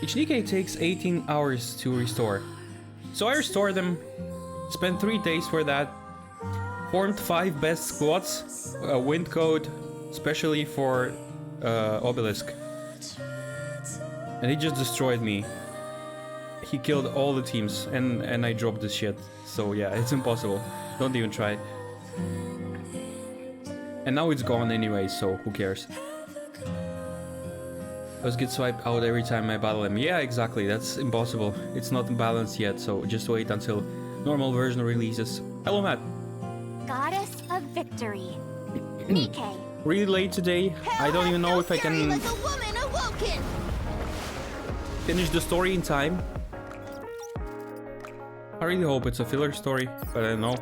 Each NIKKE takes 18 hours to restore. So I restored them, spent 3 days for that, formed 5 best squads, wind code, especially for Obelisk. And he just destroyed me. He killed all the teams and I dropped this shit. So yeah, it's impossible. Don't even try. And now it's gone anyway, so who cares? Let's get swiped out every time I battle him. Yeah, exactly, that's impossible. It's not balanced yet, so just wait until normal version releases. Hello, Matt. Goddess of Victory. NIKKE. Really late today. I don't even know if I can like a woman awoken. finish the story in time. I really hope it's a filler story, but I don't know.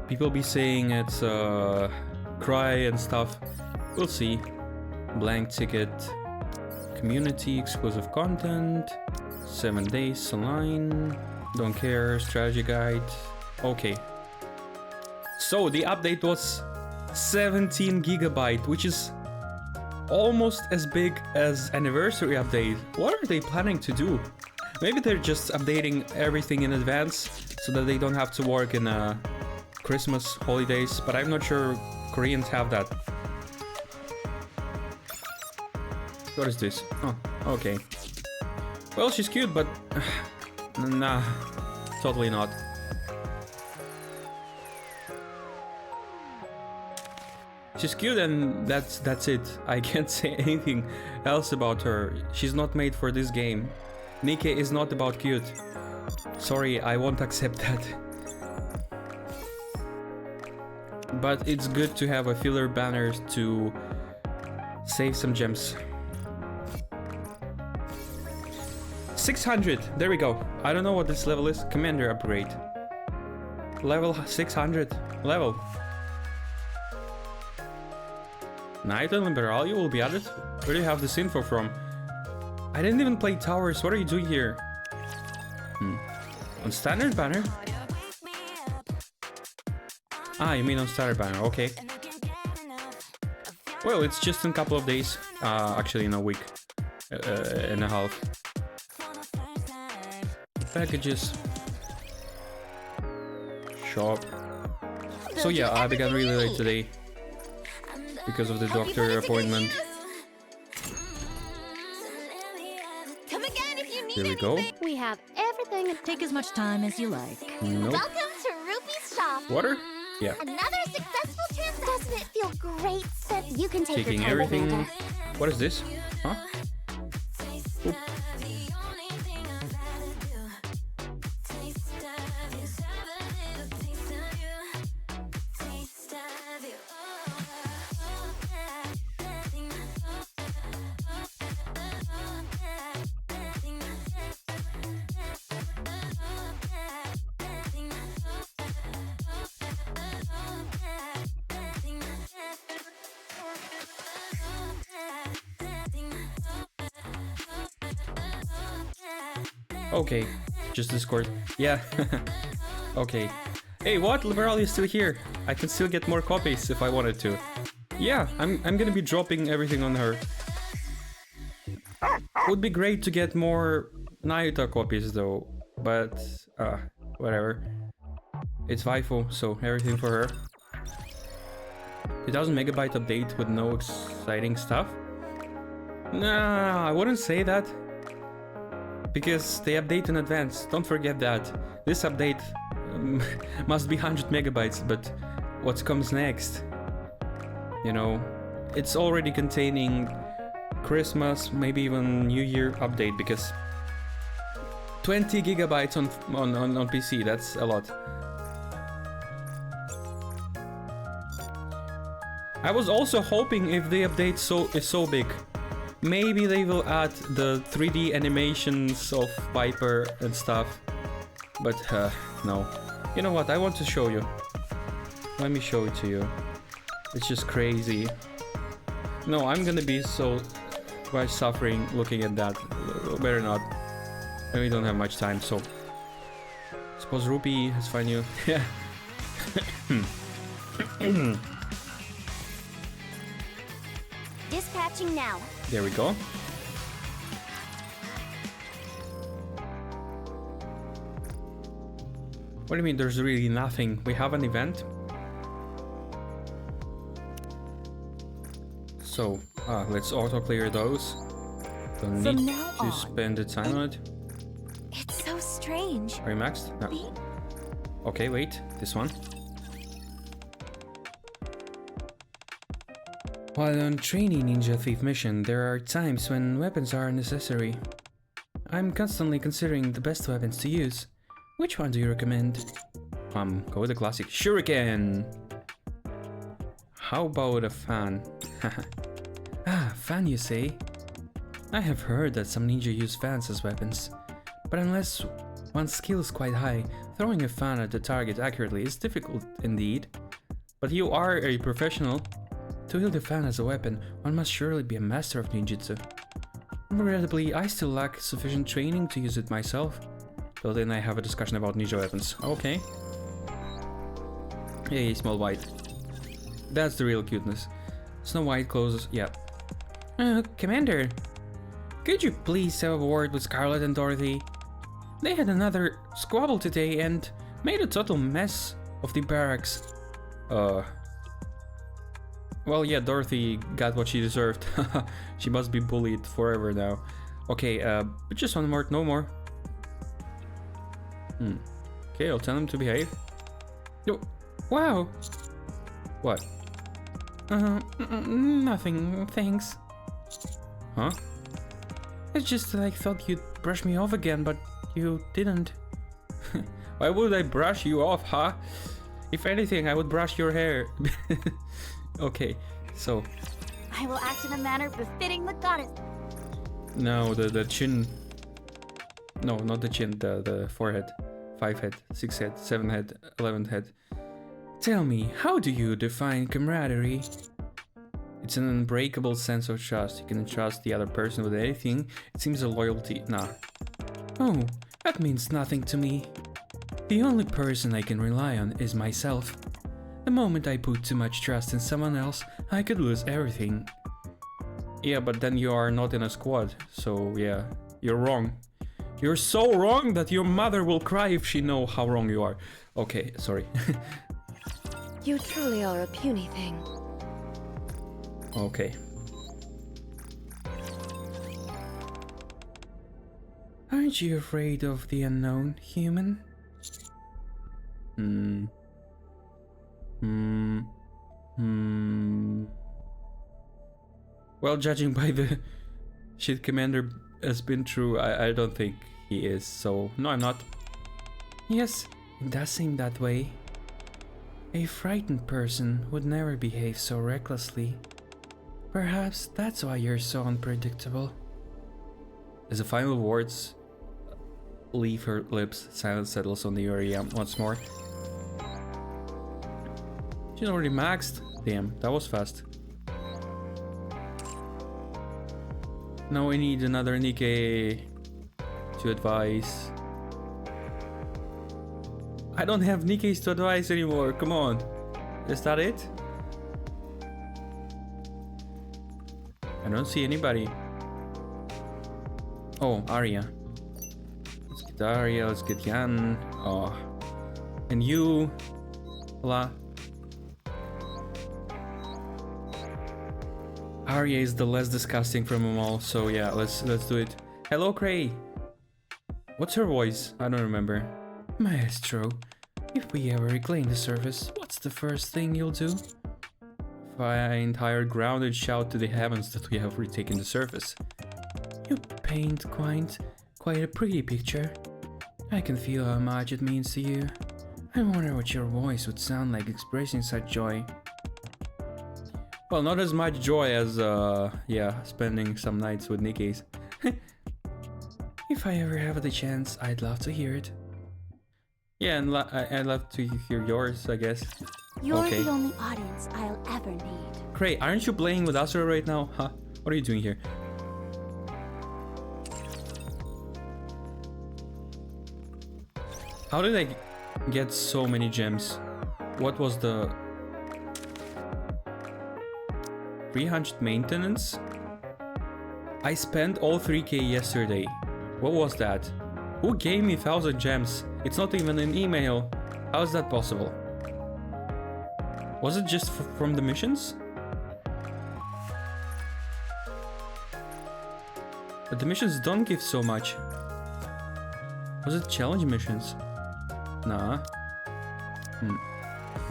People be saying it's cry and stuff. We'll see. Blank ticket. Community exclusive content. 7 days online. Don't care. Strategy guide. Okay. So the update was 17 gigabyte, which is almost as big as anniversary update. What are they planning to do? Maybe they're just updating everything in advance so that they don't have to work in Christmas holidays, but I'm not sure Koreans have that. What is this? Oh, okay. Well, she's cute, but nah, totally not. She's cute and that's it. I can't say anything else about her. She's not made for this game. NIKKE is not about cute. Sorry, I won't accept that. But it's good to have a filler banner to save some gems. 600, there we go. I don't know what this level is. Commander upgrade. Level 600. Level. Knight and Liberalia will be added. Where do you have this info from? I didn't even play towers. What are you doing here? On standard banner? Ah, you mean on standard banner. Okay. Well, it's just in a couple of days. Actually, in a week and a half. Packages. Shop. So yeah, I began really late today because of the doctor appointment. Come again if you need Here we go. We have everything. Take as much time as you like. Nope. Welcome to Ruby's shop. Water? Yeah. Another successful transaction. Doesn't it feel great that you can take Taking your time, everything. Amanda? What is this? Huh? Oop. Okay, just Discord. Yeah. Okay. Hey, what? Liberalia is still here. I can still get more copies if I wanted to. Yeah, I'm gonna be dropping everything on her. Would be great to get more Naruto copies though, but whatever. It's waifu, so everything for her. 2000 megabyte update with no exciting stuff? Nah, I wouldn't say that. Because they update in advance, don't forget that. This update must be 100 megabytes, but what comes next? You know, it's already containing Christmas, maybe even New Year update, because 20 gigabytes on PC, that's a lot. I was also hoping if the update is so big, maybe they will add the 3D animations of Piper and stuff, but no. You know what, I want to show you. Let me show it to you. It's just crazy. No, I'm gonna be so much suffering looking at that. Better not. And we don't have much time, so... Suppose Ruby has found you. Yeah. Dispatching now. There we go. What do you mean there's really nothing? We have an event? So, let's auto clear those. Don't From need now to on, spend the time on it. It's so strange. Are you maxed? No. Okay, wait. This one. While on training Ninja Thief mission, there are times when weapons are necessary. I'm constantly considering the best weapons to use. Which one do you recommend? Go with the classic Shuriken! How about a fan? Ah, fan you say? I have heard that some ninja use fans as weapons, but unless one's skill is quite high, throwing a fan at the target accurately is difficult indeed. But you are a professional. To wield a fan as a weapon, one must surely be a master of ninjutsu. Regrettably, I still lack sufficient training to use it myself. So then I have a discussion about ninja weapons. Okay. Hey, Small White. That's the real cuteness. Snow White closes. Yeah. Commander, could you please have a word with Scarlet and Dorothy? They had another squabble today and made a total mess of the barracks. Well, yeah, Dorothy got what she deserved. She must be bullied forever now. Okay, but just one more, no more. Okay, I'll tell them to behave. No, wow. What? Nothing, thanks. Huh? It's just that I thought you'd brush me off again, but you didn't. Why would I brush you off, huh? If anything, I would brush your hair. Okay, so... I will act in a manner befitting the goddess. No, the chin... No, not the chin, the forehead. 5 head, 6 head, 7 head, 11 head. Tell me, how do you define camaraderie? It's an unbreakable sense of trust. You can trust the other person with anything. It seems a loyalty. Nah. Oh, that means nothing to me. The only person I can rely on is myself. The moment I put too much trust in someone else, I could lose everything. Yeah, but then you are not in a squad, so yeah, you're wrong. You're so wrong that your mother will cry if she knows how wrong you are. Okay, sorry. You truly are a puny thing. Okay. Aren't you afraid of the unknown, human? Well, judging by the shit Commander has been through, I don't think he is, so no, I'm not. Yes, it does seem that way. A frightened person would never behave so recklessly. Perhaps that's why you're so unpredictable. As the final words leave her lips, silence settles on the area once more. She's already maxed. Damn, that was fast. Now we need another NIKKE to advise. I don't have NIKKEs to advise anymore, come on. Is that it? I don't see anybody. Oh, Arya. Let's get Arya, let's get Jan. Oh. And you. Hola. Arya is the less disgusting from them all, so yeah, let's do it. Hello, Cray. What's her voice? I don't remember. Maestro, if we ever reclaim the surface, what's the first thing you'll do? Find higher ground and shout to the heavens that we have retaken the surface. You paint quite a pretty picture. I can feel how much it means to you. I wonder what your voice would sound like expressing such joy. Well, not as much joy as, yeah, spending some nights with NIKKEs. If I ever have the chance, I'd love to hear it. Yeah, and I'd love to hear yours, I guess. You're okay. the only audience I'll ever need. Cray, aren't you playing with Asura right now? Huh? What are you doing here? How did I get so many gems? What was the... 300 maintenance? I spent all 3k yesterday. What was that? Who gave me 1000 gems? It's not even an email. How is that possible? Was it just from the missions? But the missions don't give so much. Was it challenge missions? Nah.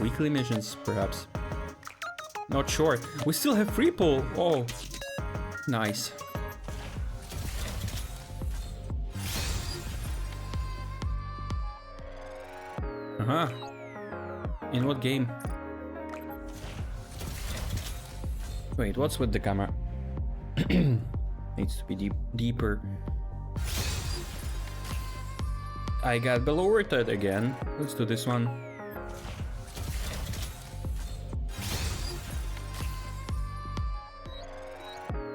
Weekly missions, perhaps. Not sure. We still have free pull. Oh, nice. Uh-huh. In what game? Wait, what's with the camera? Needs to be deeper. I got below rotate again. Let's do this one.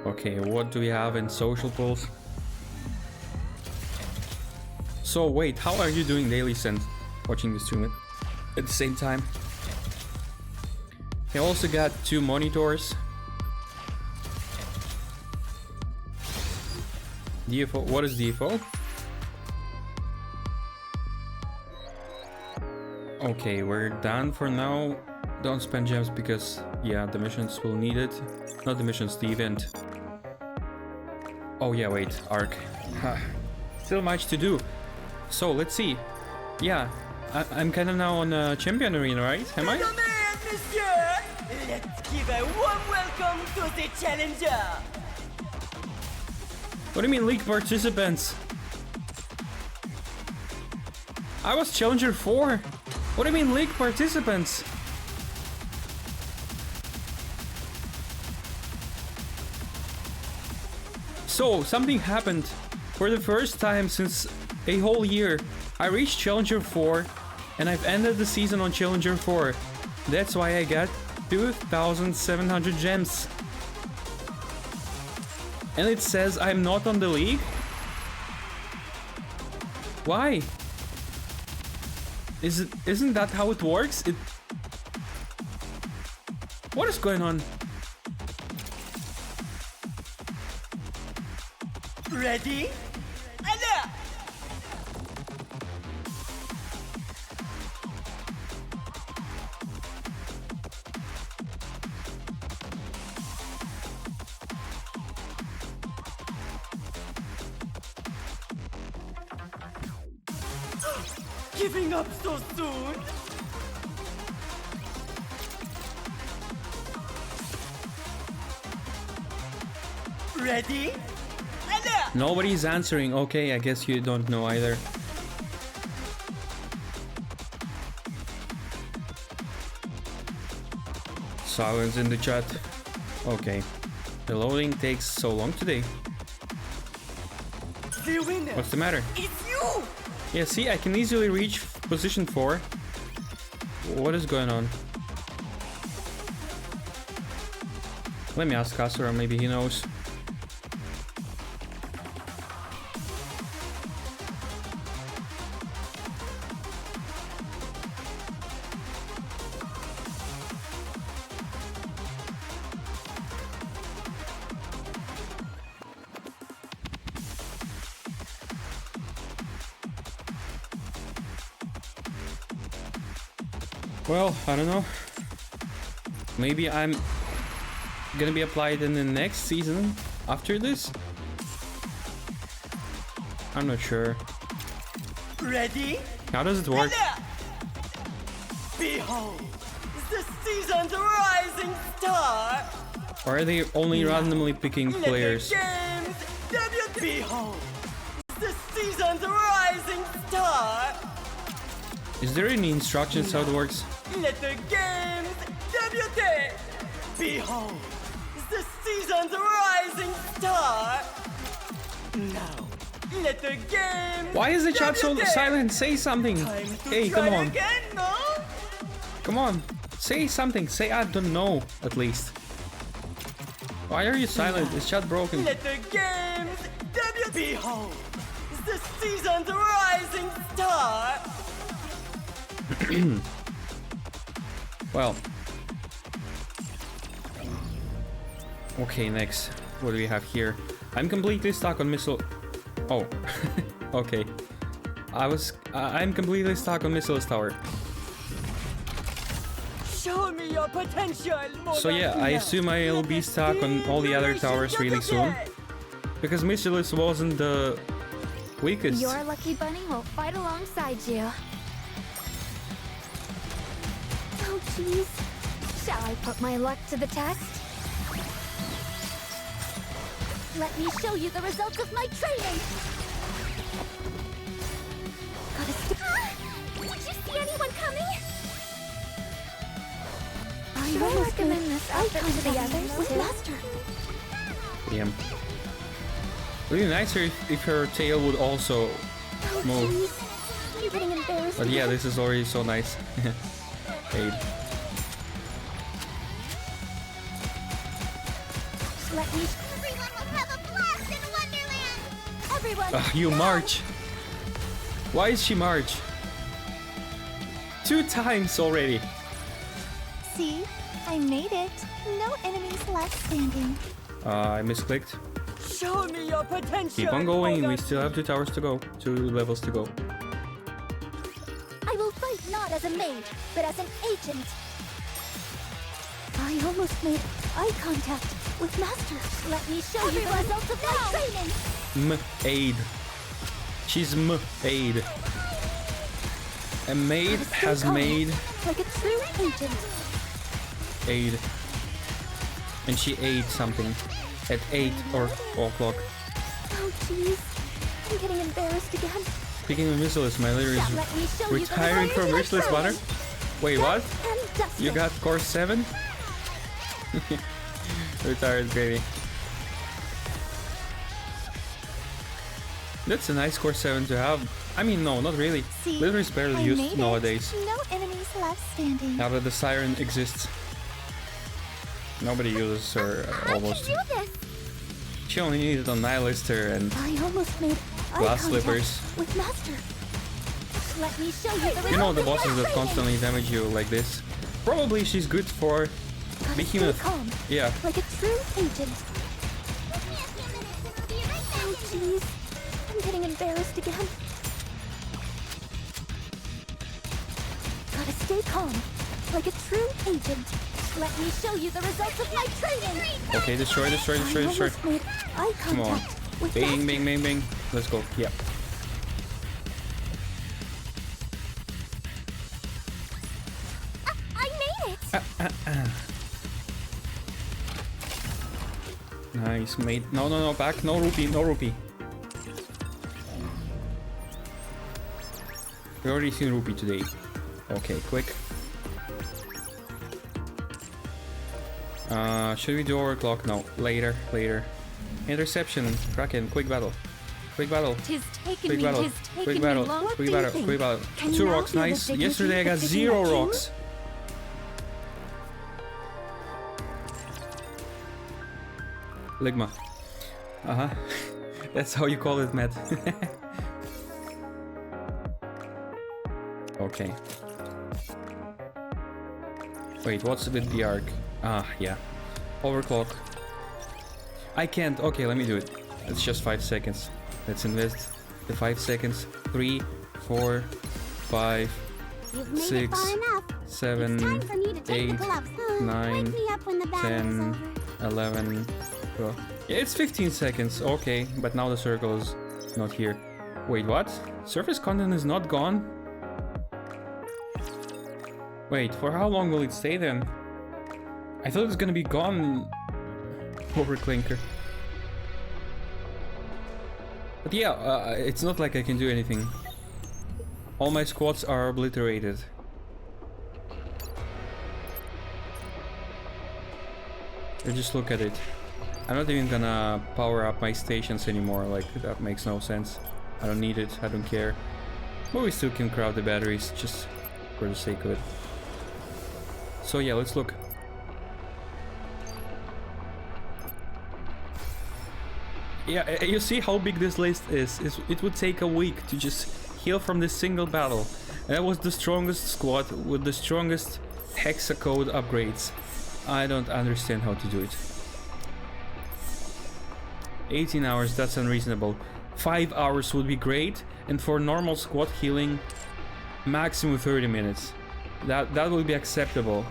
Okay, what do we have in social pulls? So wait, how are you doing daily sense watching the stream at the same time? I also got 2 monitors. DFO, what is DFO? Okay, we're done for now. Don't spend gems because, yeah, the missions will need it. Not the missions, the event. Oh yeah, wait, Arc. Still much to do. So, let's see. Yeah, I'm kind of now on Champion Arena, right? Am I? Let's give a warm welcome to the challenger. What do you mean, league participants? I was Challenger 4. What do you mean, league participants? So, something happened. For the first time since a whole year, I reached Challenger 4, and I've ended the season on Challenger 4. That's why I got 2,700 gems. And it says I'm not on the league? Why? Isn't that how it works? What is going on? Ready? And giving up so soon? Ready? And Nobody's answering. Okay, I guess you don't know either. Silence in the chat. Okay. The loading takes so long today. the winner. What's the matter? It's you! Yeah, see, I can easily reach position 4. What is going on? Let me ask Kasura, maybe he knows. Well, I don't know. Maybe I'm gonna be applied in the next season after this? I'm not sure. Ready? How does it work? Behold, the season's rising star. Or are they only randomly picking players? Games, behold, the season's rising star. Is there any instructions how it works? Let the games debut. Behold, the season's rising star. Now, let the games. Why is the chat so silent? Say something. Time to Hey, try come on. Again, no? Come on. Say something. Say I don't know, at least. Why are you silent? Is chat broken? Let the games debut. Behold, the season's rising star. Well. Okay, next. What do we have here? I'm completely stuck on missile. Oh. Okay. I'm completely stuck on Missiles Tower. Show me your potential, So yeah, I assume I'll be stuck on all the other towers really soon. Because Mischievous wasn't the weakest. Your lucky bunny will fight alongside you. Oh, jeez. Shall I put my luck to the test? Let me show you the results of my training! Gotta Did you see anyone coming? Should I recommend this outfit to the others with Master? Yeah. Would be nicer if her tail would also move. Jeez. I'm getting embarrassed. But yeah, this is already so nice. Aid. Let me. Everyone will have a blast in Wonderland. Everyone. You go! March. Why is she March? 2 times already. See, I made it. No enemies left standing. I misclicked. Show me your potential. Keep on going. We still have 2 towers to go. 2 levels to go. I will fight not as a maid, but as an agent. I almost made eye contact with Master. Let me show you the results of my training. M-aid. She's M-aid. A maid has made like a true agent. aid. And she ate something at 8 or 4 o'clock. Oh jeez, I'm getting embarrassed again. Speaking of Merciless, my leader Let me is show you the retiring results from of my Merciless training. Water. Wait, what? And dusted. You got course 7? Retired, baby. That's a nice course 7 to have. I mean, no, not really. See, Litter is barely I used made nowadays. it. No enemies left standing. Now that the Siren exists. Nobody uses her almost. I can do this. She only needed a Nihilister and I almost made eye glass contact slippers. with Master. Let me show you the You know results the of my bosses that training. constantly damage you like this. Probably she's good for Gotta Behemoth. stay calm, Yeah. like a true agent. Oh jeez, I'm getting embarrassed again. Gotta stay calm, like a true agent. Let me show you the results of my training. Okay, destroy, destroy, destroy, I destroy. almost made eye Come on. contact with Bing, Master. bing, bing, bing. Let's go. Yeah. I made it. Nice, mate. No, no, no, back. No rupee, no rupee. We already seen rupee today. Okay, quick. Should we do overclock? No, later, later. Interception, Kraken, quick battle. Quick battle. Tis taken Quick me, battle. tis taken Quick me battle. long. Quick battle. Quick battle. Can you 2 now rocks, feel the nice. dignity Yesterday I got befitting 0 a king? rocks. Ligma. Uh-huh. That's how you call it, Matt. Okay. Wait, what's with the arc? Ah, yeah. Overclock. I can't. Okay, let me do it. It's just 5 seconds. Let's invest the 5 seconds. 3, 4, 5, You've made it 6, far enough. 7, It's time for me to take 8, the gloves. 9, Wake me up when the battle's 10, over. 11, 12. Yeah, it's 15 seconds. Okay, but now the circle is not here. Wait, what? Surface content is not gone? Wait, for how long will it stay then? I thought it was gonna be gone over Clinker. But yeah, it's not like I can do anything. All my squads are obliterated. Just look at it. I'm not even gonna power up my stations anymore, like that makes no sense. I don't need it, I don't care. But we still can craft the batteries just for the sake of it. So yeah, let's look. Yeah, you see how big this list is. It would take a week to just heal from this single battle. And that was the strongest squad with the strongest hexacode upgrades. I don't understand how to do it. 18 hours, that's unreasonable. 5 hours would be great, and for normal squad healing, maximum 30 minutes. That would be acceptable.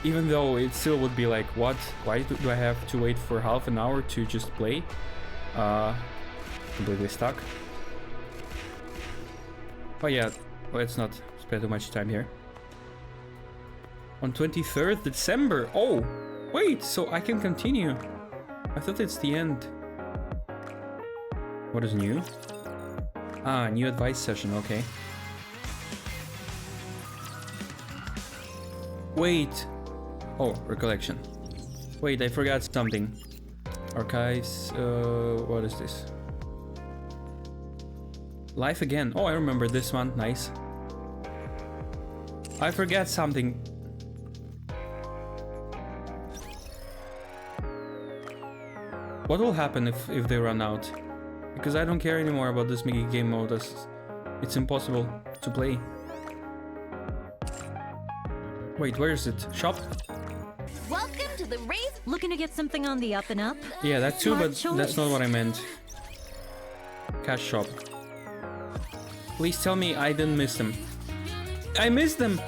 Even though it still would be like, what? Why do I have to wait for half an hour to just play? Completely stuck. But yeah, let's not spend too much time here. On 23rd December. Oh, wait, so I can continue. I thought it's the end. What is new? Ah, new advice session, okay. Wait. Oh, recollection. Wait, I forgot something. Archives, what is this? Life again. Oh, I remember this one. Nice. I forgot something. What will happen if they run out? Because I don't care anymore about this Mickey game mode, as it's impossible to play. Wait, where is it? Shop? Welcome to the race. Looking to get something on the up and up? Yeah, that too, Smart but choice. that's not what I meant. Cash shop. Please tell me I didn't miss them. I missed them!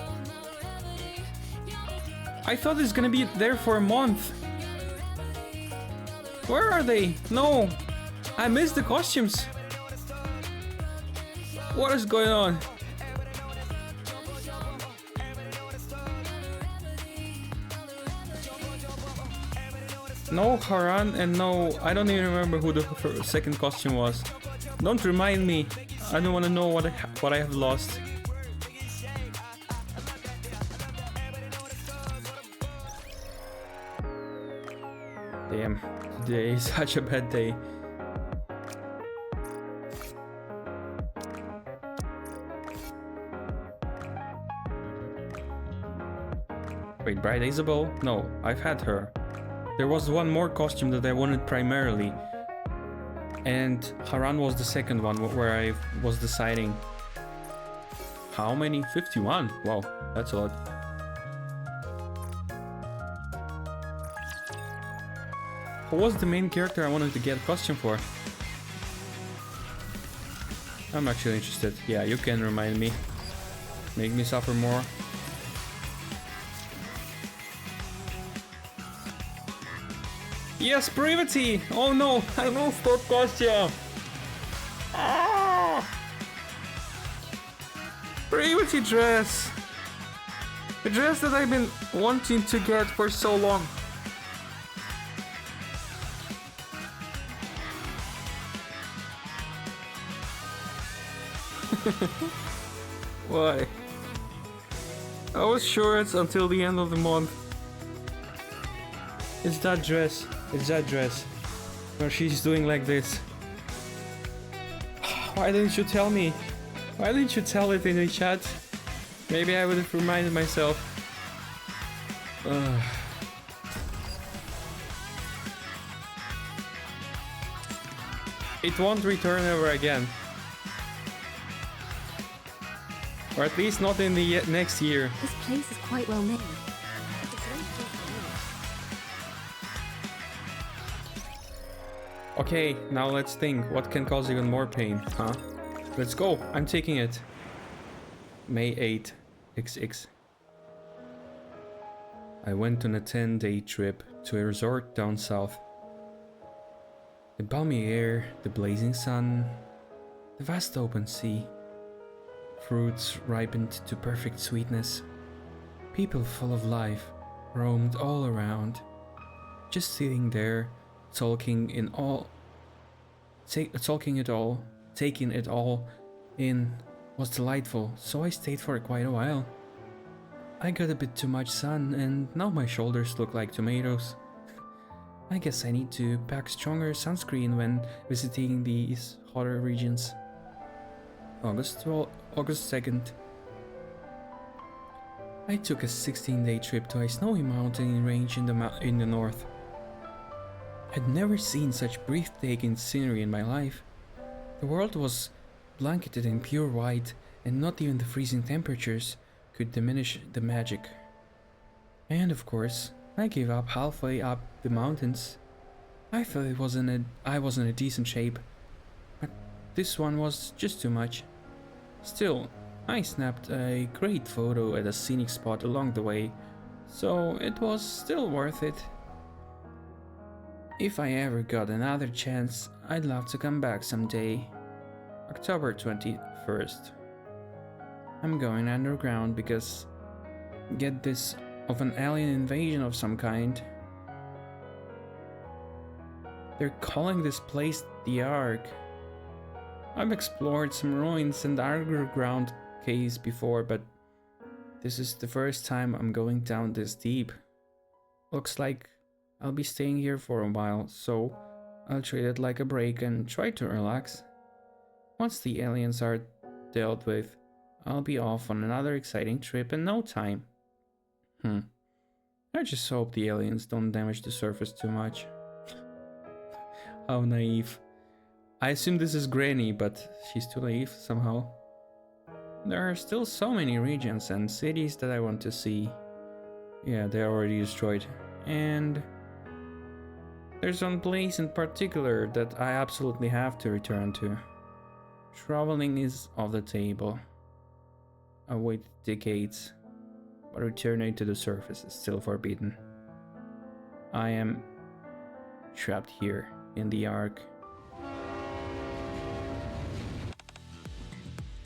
I thought it's gonna be there for a month. Where are they? No! I missed the costumes! What is going on? No Haran and no... I don't even remember who the second costume was. Don't remind me. I don't want to know what I have lost. Damn, today is such a bad day. Wait, Bride Isabel? No, I've had her. There was one more costume that I wanted primarily. And Haran was the second one where I was deciding. How many? 51? Wow, that's a lot. Who was the main character I wanted to get a costume for? I'm actually interested. Yeah, you can remind me. Make me suffer more. Yes, Brevity! Oh no, I missed that costume! Ah! Brevity dress! The dress that I've been wanting to get for so long. Why? I was sure it's until the end of the month. It's that dress. It's that dress. Where she's doing like this. Why didn't you tell me? Why didn't you tell it in the chat? Maybe I would have reminded myself. It won't return ever again. Or at least not in the next year. This place is quite well made. Okay, now let's think. What can cause even more pain, huh? Let's go. I'm taking it. May 8, XX. I went on a 10-day trip to a resort down south. The balmy air, the blazing sun, the vast open sea. Fruits ripened to perfect sweetness. People full of life roamed all around. Just sitting there, taking it all in was delightful, so I stayed for quite a while. I got a bit too much sun and now my shoulders look like tomatoes. I guess I need to pack stronger sunscreen when visiting these hotter regions. August 2nd. I took a 16-day trip to a snowy mountain range in the north. I'd never seen such breathtaking scenery in my life. The world was blanketed in pure white, and not even the freezing temperatures could diminish the magic. And of course, I gave up halfway up the mountains. I thought I was in a decent shape, but this one was just too much. Still, I snapped a great photo at a scenic spot along the way, So it was still worth it. If I ever got another chance, I'd love to come back someday. October 21st. I'm going underground because get this of an alien invasion of some kind. They're calling this place the Ark. I've explored some ruins and underground caves before, but this is the first time I'm going down this deep. Looks like I'll be staying here for a while, so I'll treat it like a break and try to relax. Once the aliens are dealt with, I'll be off on another exciting trip in no time. I just hope the aliens don't damage the surface too much. How naive. I assume this is Granny, but she's too naive somehow. There are still so many regions and cities that I want to see. Yeah, they're already destroyed. And there's one place in particular that I absolutely have to return to. Traveling is off the table. I waited decades, but returning to the surface is still forbidden. I am trapped here in the Ark.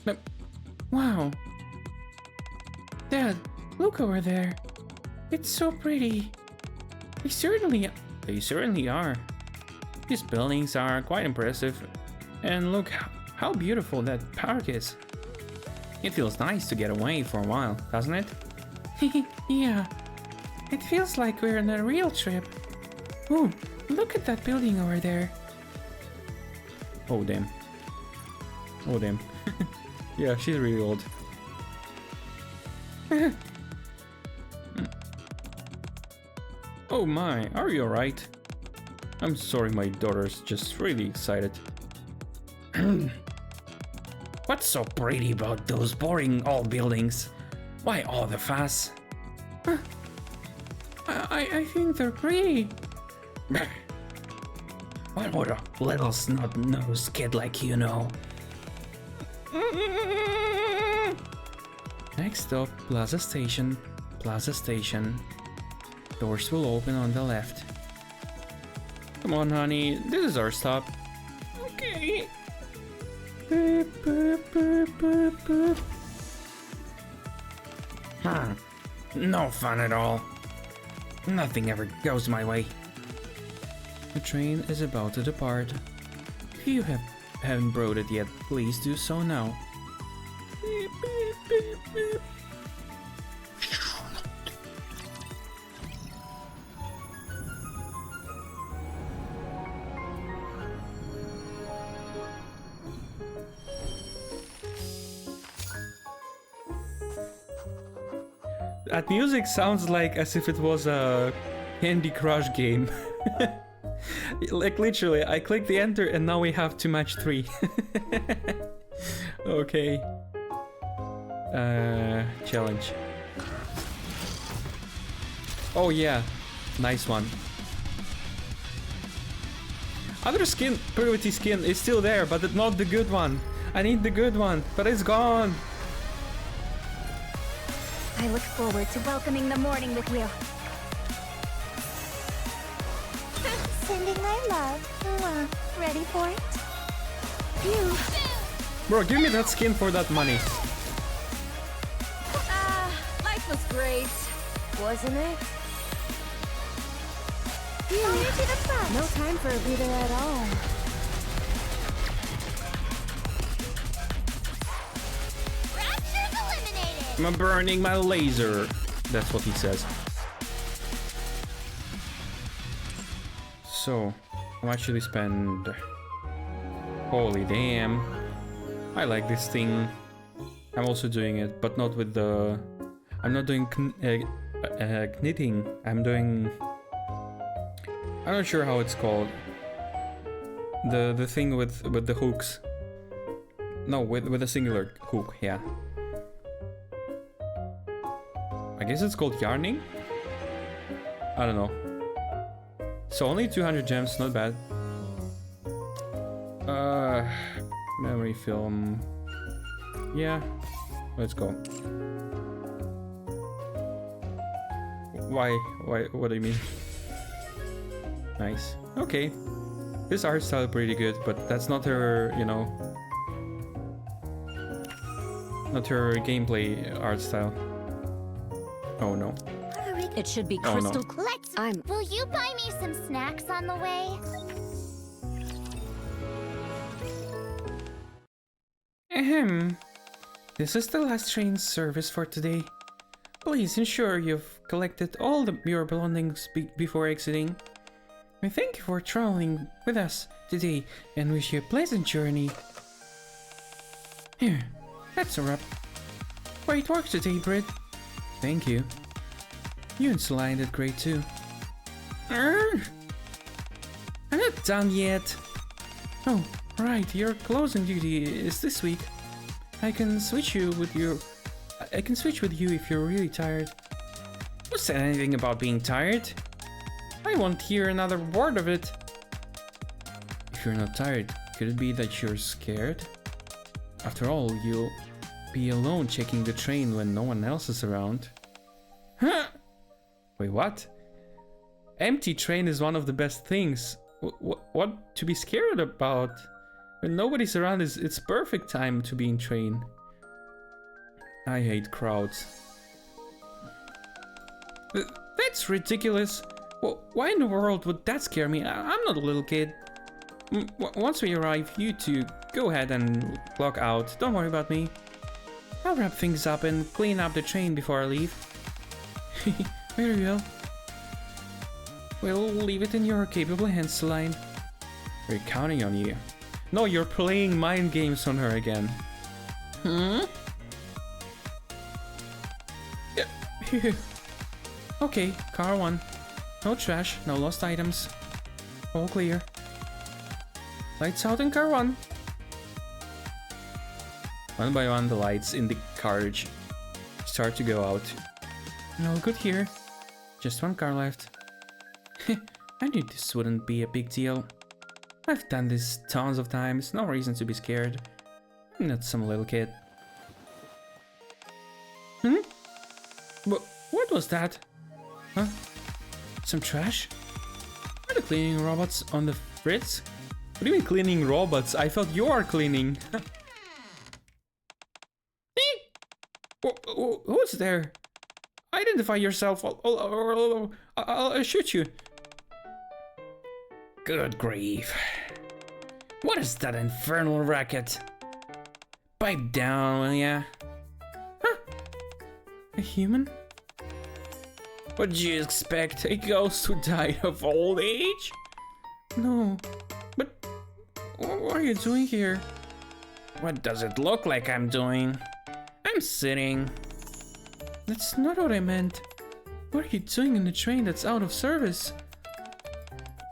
No. Wow! Dad, look over there. It's so pretty. They certainly are. These buildings are quite impressive. And look how beautiful that park is. It feels nice to get away for a while, doesn't it? Yeah. It feels like we're on a real trip. Oh, look at that building over there. Oh damn. Oh damn. Yeah, she's really old. Oh my, are you alright? I'm sorry, my daughter's just really excited. What's so pretty about those boring old buildings? Why all the fuss? I think they're pretty. What would a little snot-nosed kid like you know? Next stop, Plaza Station. Plaza Station. Doors will open on the left. Come on, honey. This is our stop. Okay. Boop, boop, boop, boop, boop. No fun at all. Nothing ever goes my way. The train is about to depart. If you haven't brought it yet, please do so now. Beep, beep, beep, beep. That music sounds like as if it was a Candy Crush game. Like literally, I click the enter and now we have to match 3. Okay. Challenge. Oh yeah, nice one. Other skin, purity skin is still there, but not the good one. I need the good one, but it's gone. I look forward to welcoming the morning with you. Sending my love. Ready for it? Phew. Bro, give me that skin for that money. Life was great, wasn't it? Phew. To the front. No time for a breather at all. Rapture's eliminated. I'm burning my laser. That's what he says. So, how much should we spend? Holy damn. I like this thing. I'm also doing it, but not with the... I'm not doing knitting. I'm doing... I'm not sure how it's called. The thing with the hooks. No, with a singular hook, yeah. I guess it's called yarning? I don't know. So only 200 gems, not bad. Memory film. Yeah, let's go. Why? What do you mean? Nice. Okay. This art style pretty good, but that's not her, you know, not her gameplay art style. Oh no. It should be Oh, no. crystal clear. Will you buy me some snacks on the way? Ahem. This is the last train service for today. Please ensure you've collected all your belongings before exiting. We thank you for traveling with us today and wish you a pleasant journey. Here, that's a wrap. Great work today, Brit. Thank you. You and Celine did great too. I'm not done yet. Oh, right, your closing duty is this week. I can switch with you if you're really tired. Who said anything about being tired? I won't hear another word of it. If you're not tired, could it be that you're scared? After all, you'll be alone checking the train when no one else is around. Huh? Wait, what? Empty train is one of the best things. What to be scared about? When nobody's around, it's perfect time to be in train. I hate crowds. That's ridiculous. Why in the world would that scare me? I'm not a little kid. Once we arrive, you two go ahead and clock out. Don't worry about me. I'll wrap things up and clean up the train before I leave. Very well. We'll leave it in your capable hands, Celine. We're counting on you. No, you're playing mind games on her again. Hmm? Yeah. Okay, car 1. No trash, no lost items. All clear. Lights out in car 1. One by one, the lights in the carriage start to go out. All good here. Just one car left. I knew this wouldn't be a big deal. I've done this tons of times, no reason to be scared. I'm not some little kid. Hmm? What was that? Huh? Some trash? Are the cleaning robots on the fritz? What do you mean cleaning robots? I thought you are cleaning. Who's there? Identify yourself. I'll shoot you. Good grief. What is that infernal racket? Pipe down, will ya? Huh? A human? What'd you expect? A ghost who died of old age? No. But what are you doing here? What does it look like I'm doing? I'm sitting. That's not what I meant. What are you doing in the train that's out of service?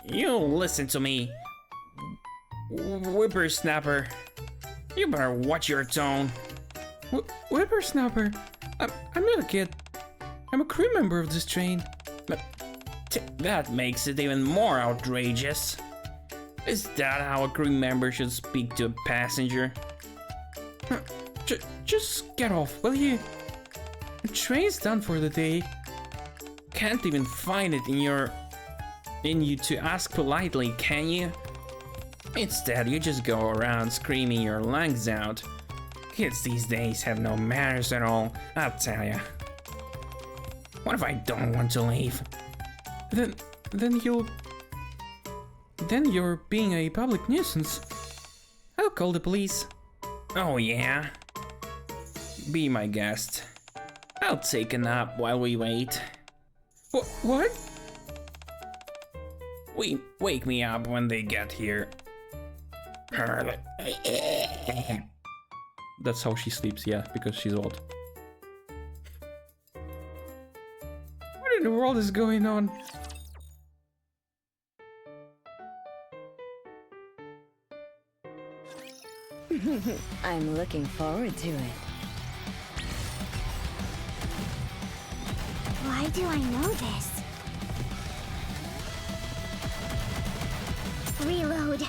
You listen to me, whippersnapper. You better watch your tone. Whippersnapper? I'm not a kid. I'm a crew member of this train. But that makes it even more outrageous. Is that how a crew member should speak to a passenger? Just get off, will you? The train's done for the day. Can't even find it in you to ask politely, can you? Instead, you just go around screaming your lungs out. Kids these days have no manners at all, I'll tell ya. What if I don't want to leave? Then you're being a public nuisance. I'll call the police. Oh yeah? Be my guest. I'll take a nap while we wait. What? Wake me up when they get here. That's how she sleeps, yeah, because she's old. What in the world is going on? I'm looking forward to it. Why do I know this? Reload.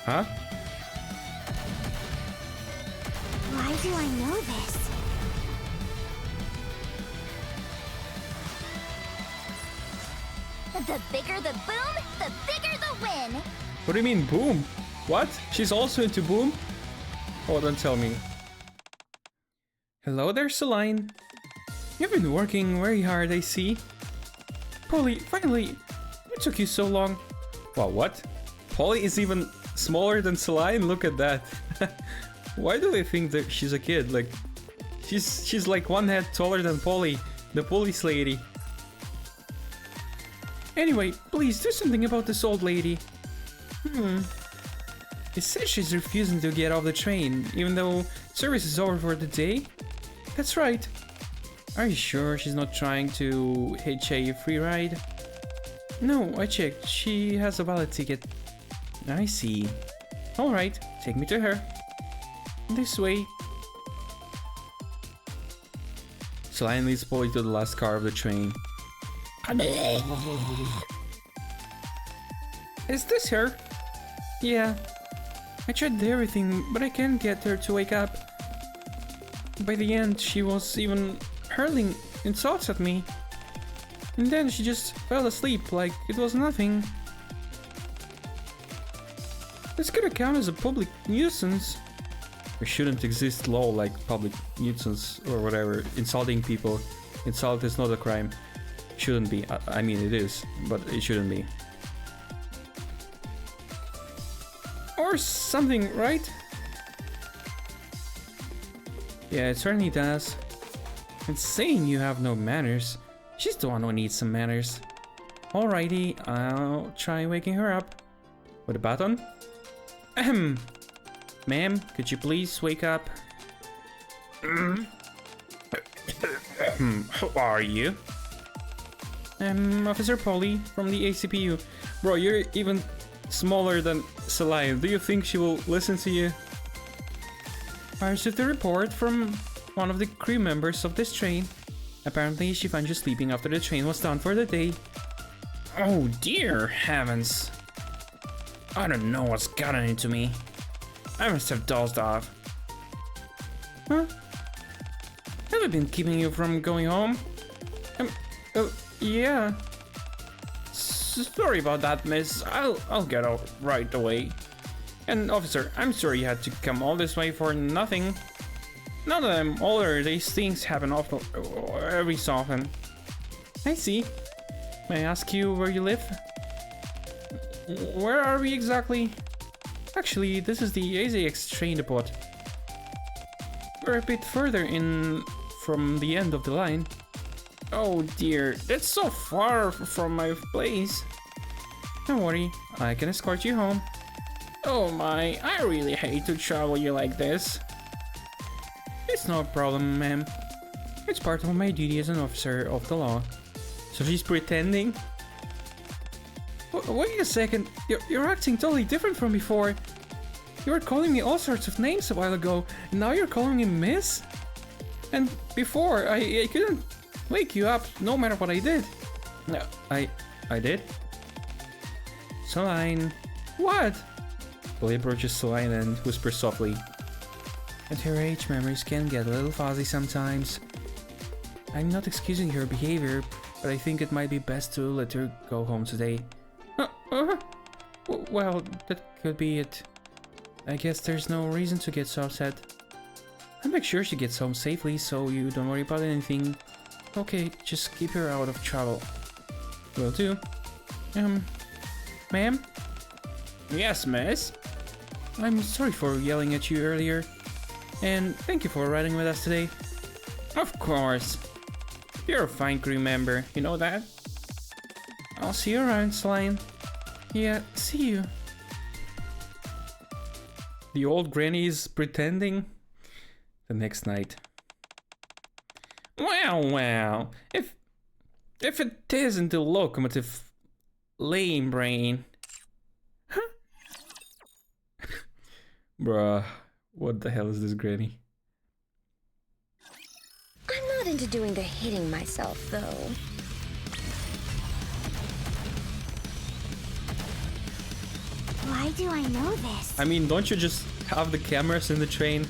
Huh? do I know this? The bigger the boom, the bigger the win. What do you mean, boom? What? She's also into boom? Oh, don't tell me. Hello there, Celine. You've been working very hard, I see. Polly, finally, what took you so long? Well, what? Polly is even smaller than Celine? Look at that. Why do they think that she's a kid? Like, she's like one head taller than Polly, the police lady. Anyway, please do something about this old lady. It says she's refusing to get off the train, even though service is over for the day. That's right. Are you sure she's not trying to hitch a free ride? No, I checked. She has a valid ticket. I see. Alright, take me to her. This way. Celine leads Polly to the last car of the train. Is this her? Yeah. I tried everything, but I can't get her to wake up. By the end, she was even hurling insults at me. And then she just fell asleep like it was nothing. This could count as a public nuisance. There shouldn't exist law like public nuisance or whatever. Insulting people. Insult is not a crime. Shouldn't be. I mean, it is, but it shouldn't be. Or something, right? Yeah, it certainly does. And saying you have no manners. She's the one who needs some manners. Alrighty, I'll try waking her up. With a baton? Ahem. Ma'am, could you please wake up? Who are you? Officer Polly from the ACPU. Bro, you're even smaller than Celine. Do you think she will listen to you? I received a report from one of the crew members of this train. Apparently, she found you sleeping after the train was done for the day. Oh dear heavens. I don't know what's gotten into me. I must have dozed off. Huh? Have I been keeping you from going home? Yeah. Sorry about that, miss. I'll get out right away. And officer, I'm sorry you had to come all this way for nothing. Now that I'm older, these things happen often, every so often. I see. May I ask you where you live? Where are we exactly? Actually, this is the AZX train depot. We're a bit further in from the end of the line. Oh dear, that's so far from my place. Don't worry, I can escort you home. Oh my, I really hate to trouble you like this. It's no problem, ma'am. It's part of my duty as an officer of the law. So she's pretending? Wait a second, you're acting totally different from before. You were calling me all sorts of names a while ago, and now you're calling me miss? And before, I couldn't wake you up no matter what I did. No, I did? Celine. What? Polly approaches Celine and whispers softly. At her age, memories can get a little fuzzy sometimes. I'm not excusing her behavior, but I think it might be best to let her go home today. Well, that could be it. I guess there's no reason to get so upset. I'll make sure she gets home safely, so you don't worry about anything. Okay, just keep her out of trouble. Will do. Ma'am? Yes, miss? I'm sorry for yelling at you earlier. And thank you for riding with us today. Of course. You're a fine crew member, you know that? I'll see you around, Celine. Yeah, see you. The old granny's pretending. The next night. Well, if it isn't the locomotive lame brain. Huh? Bruh, what the hell is this granny? I'm not into doing the hitting myself, though. Why do I know this? I mean, don't you just have the cameras in the train?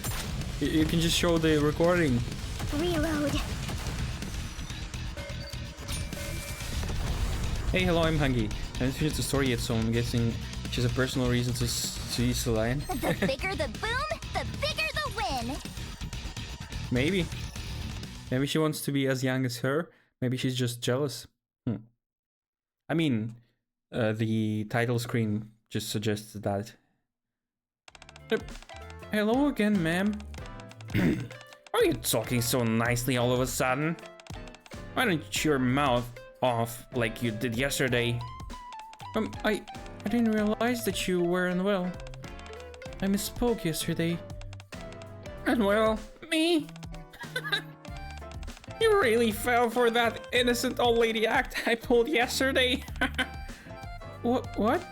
You can just show the recording. Reload. Hey, hello, I'm Hangi. I haven't finished the story yet, so I'm guessing she has a personal reason to see Celine. The bigger the boom, the bigger the win. Maybe. Maybe she wants to be as young as her. Maybe she's just jealous. I mean, the title screen just suggests that. Hello again, ma'am. Are you talking so nicely all of a sudden? Why don't your mouth off like you did yesterday? I didn't realize that you weren't well. I misspoke yesterday. Unwell? Me? You really fell for that innocent old lady act I pulled yesterday? What?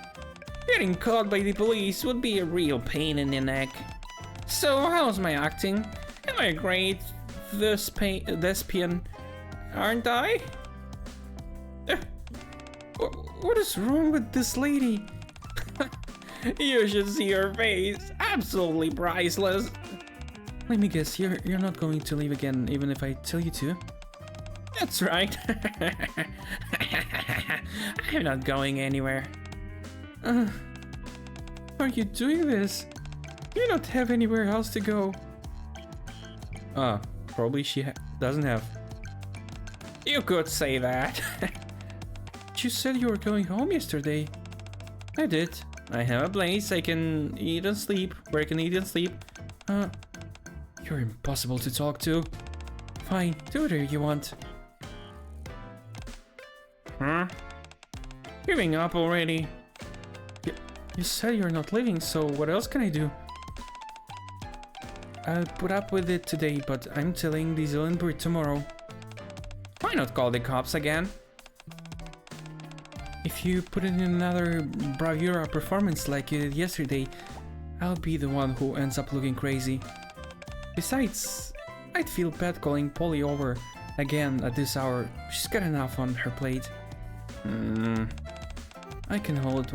Getting caught by the police would be a real pain in the neck. So, how's my acting? Am I a great thespian, aren't I? What is wrong with this lady? You should see her face. Absolutely priceless. Let me guess, you're not going to leave again, even if I tell you to? That's right. I'm not going anywhere. Are you doing this? You don't have anywhere else to go. Probably she doesn't have. You could say that. You said you were going home yesterday. I did. I have a place I can eat and sleep, where I can eat and sleep. You're impossible to talk to. Fine, do whatever you want. Giving up already. You said you're not leaving, so what else can I do? I'll put up with it today, but I'm telling the Zillenburg tomorrow. Why not call the cops again? If you put in another bravura performance like you did yesterday, I'll be the one who ends up looking crazy. Besides, I'd feel bad calling Polly over again at this hour. She's got enough on her plate. I can hold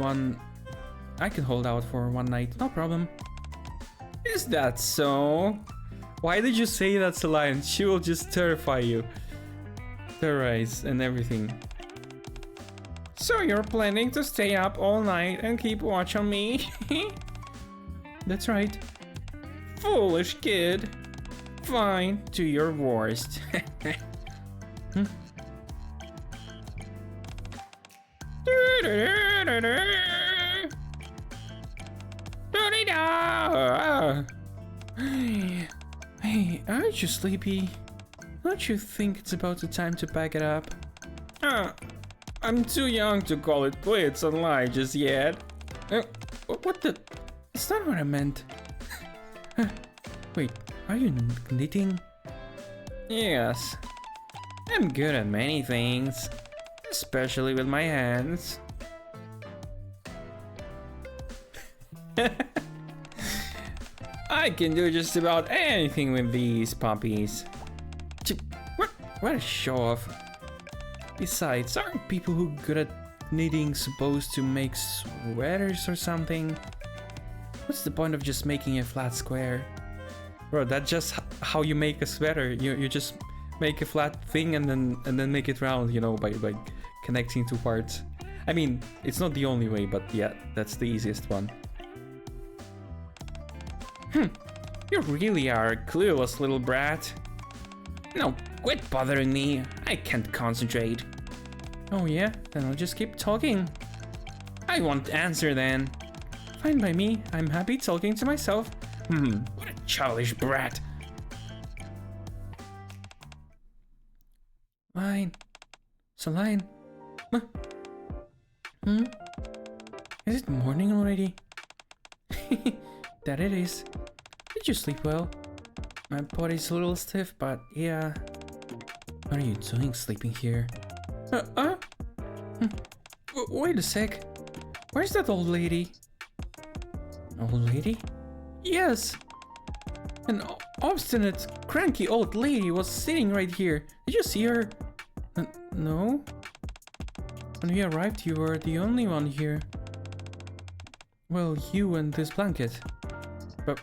out for one night, no problem. Is that so? Why did you say that's a line? She will just terrify you. Terrorize and everything. So you're planning to stay up all night and keep watch on me? That's right. Foolish kid. Fine, do your worst. Hey, aren't you sleepy? Don't you think it's about the time to pack it up? I'm too young to call it quits and lie just yet. What the? That's not what I meant. Wait, are you knitting? Yes. I'm good at many things, especially with my hands. I can do just about anything with these puppies. What a show off. Besides, aren't people who are good at knitting supposed to make sweaters or something? What's the point of just making a flat square? Bro, that's just how you make a sweater. You just make a flat thing and then make it round, you know, by connecting two parts. I mean, it's not the only way, but yeah, that's the easiest one. You really are a clueless little brat. No, quit bothering me. I can't concentrate. Oh yeah? Then I'll just keep talking. I won't answer then. Fine by me. I'm happy talking to myself. What a childish brat. Line. Celine. Is it morning already? That it is. Did you sleep well? My body's a little stiff, but yeah. What are you doing sleeping here? Wait a sec. Where's that old lady? Old lady? Yes! An obstinate, cranky old lady was sitting right here. Did you see her? No? When we arrived, you were the only one here. Well, you and this blanket. But...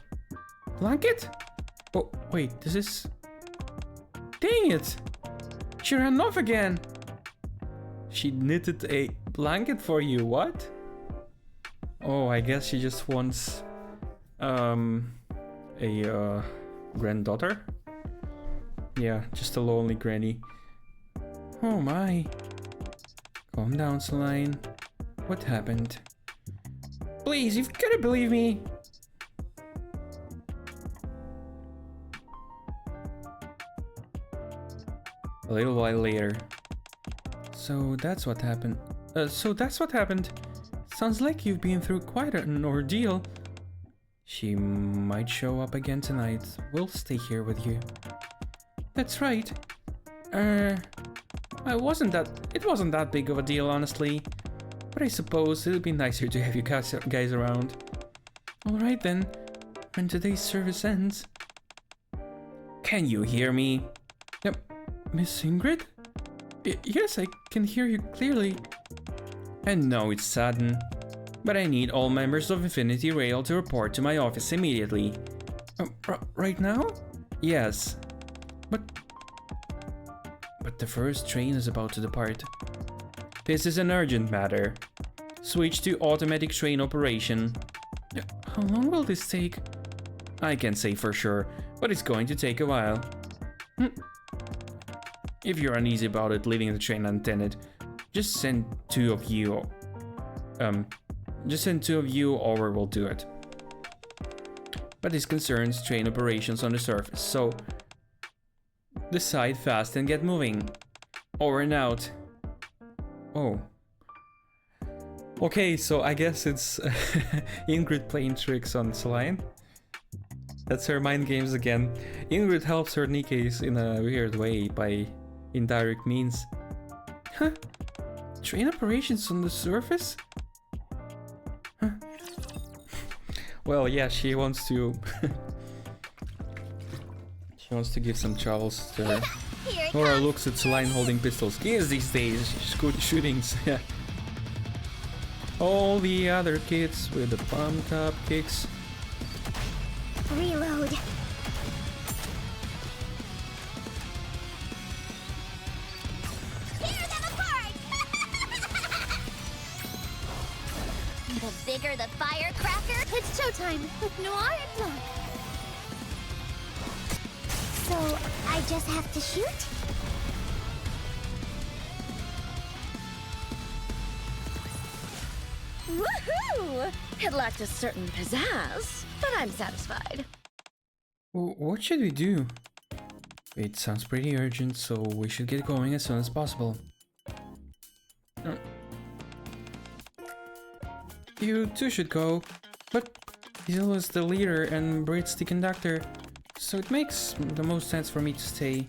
blanket? Oh, wait, this is... Dang it! She ran off again! She knitted a blanket for you, what? Oh, I guess she just wants... a granddaughter? Yeah, just a lonely granny. Oh my. Calm down, Celine. What happened? Please, you've gotta believe me! A little while later. So that's what happened. Sounds like you've been through quite an ordeal. She might show up again tonight. We'll stay here with you. That's right. It wasn't that big of a deal, honestly. But I suppose it'd be nicer to have you guys around. Alright then, when today's service ends. Can you hear me? Yep. Miss Ingrid? Yes, I can hear you clearly. I know it's sudden, but I need all members of Infinity Rail to report to my office immediately. Right now? Yes. But the first train is about to depart. This is an urgent matter. Switch to automatic train operation. How long will this take? I can't say for sure, but it's going to take a while. If you're uneasy about it leaving the train unattended, just send two of you over, we'll do it. But this concerns train operations on the surface, so decide fast and get moving. Over and out. Oh. Okay, so I guess it's Ingrid playing tricks on Celine. That's her mind games again. Ingrid helps her NIKKEs in a weird way by indirect means. Huh? Train operations on the surface? Huh? Well, yeah, she wants to... she wants to give some troubles to her. Laura looks at Celine holding pistols. Kids these days, shootings. Yeah. All the other kids with the pumped up kicks. Reload. Tear them apart! The bigger the firecracker, it's showtime with Noir and Blanc. So, I just have to shoot? Woohoo! It lacked a certain pizzazz, but I'm satisfied. What should we do? It sounds pretty urgent, so we should get going as soon as possible. You two should go, but Diesel is the leader and Brit's the conductor, so it makes the most sense for me to stay.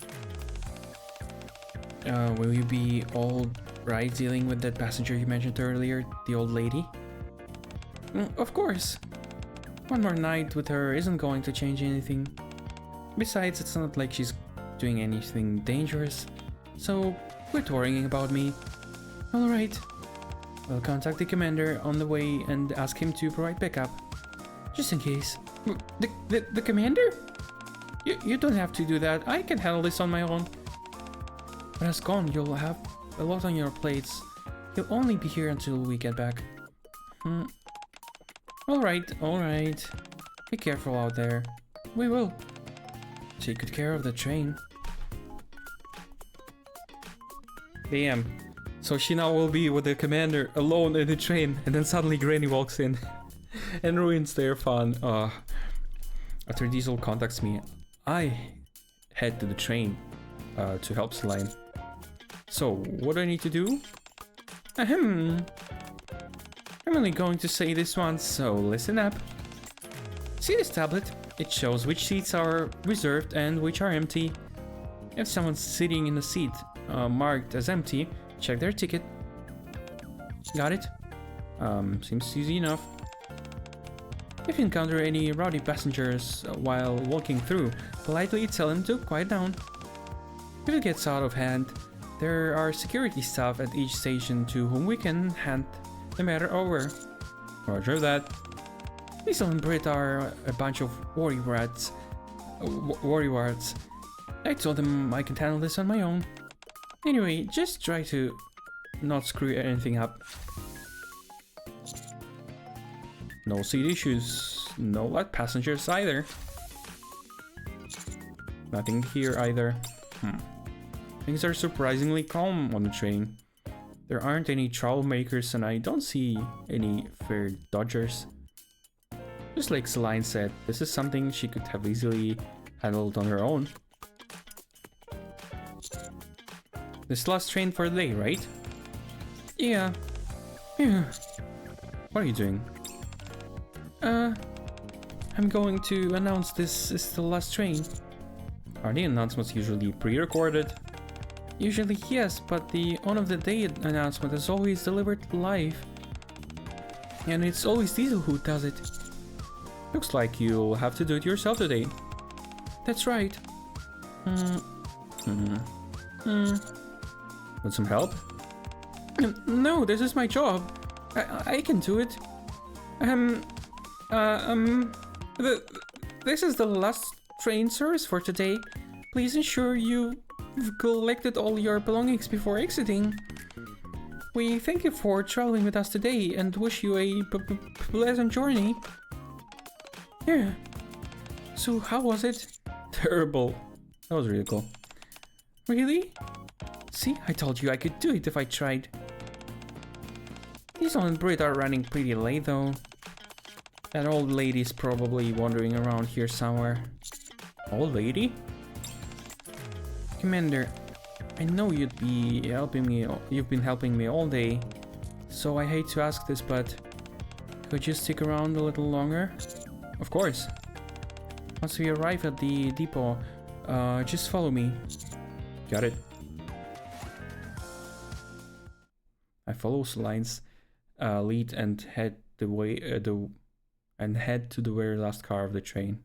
Will you be all right dealing with that passenger you mentioned earlier, the old lady? Of course. One more night with her isn't going to change anything. Besides, it's not like she's doing anything dangerous, so quit worrying about me. Alright. I'll contact the commander on the way and ask him to provide backup. Just in case. The commander? You don't have to do that. I can handle this on my own. When it's gone, you'll have a lot on your plates. He'll only be here until we get back. Alright. Be careful out there. We will. Take good care of the train. Damn. So she now will be with the commander alone in the train, and then suddenly Granny walks in and ruins their fun. After Diesel contacts me, I head to the train to help Celine. So, what do I need to do? I'm only going to say this once, so listen up. See this tablet? It shows which seats are reserved and which are empty. If someone's sitting in a seat marked as empty, check their ticket. Got it? Seems easy enough. If you encounter any rowdy passengers while walking through, politely tell them to quiet down. If it gets out of hand, there are security staff at each station to whom we can hand the matter over. Roger that. Diesel and Brit are a bunch of worry rats. worrywarts. I told them I can handle this on my own. Anyway, just try to not screw anything up. No seat issues, no let passengers either. Nothing here either. Things are surprisingly calm on the train. There aren't any troublemakers and I don't see any fare dodgers. Just like Celine said, this is something she could have easily handled on her own. This last train for the day, right? Yeah. What are you doing? I'm going to announce this is the last train. Are the announcements usually pre-recorded? Usually yes, but the end of the day announcement is always delivered live. And it's always Diesel who does it. Looks like you'll have to do it yourself today. That's right. Want some help? No, this is my job. I can do it. This is the last train service for today. Please ensure you've collected all your belongings before exiting. We thank you for traveling with us today and wish you a pleasant journey. Yeah. So how was it? Terrible. That was really cool. Really? See, I told you I could do it if I tried. Diesel and Brit are running pretty late though. That old lady's probably wandering around here somewhere. Old lady? Commander, I know you'd be helping me. You've been helping me all day, so I hate to ask this, but could you stick around a little longer? Of course. Once we arrive at the depot, just follow me. Got it. I follow Celine's lead and head the way head to the very last car of the train.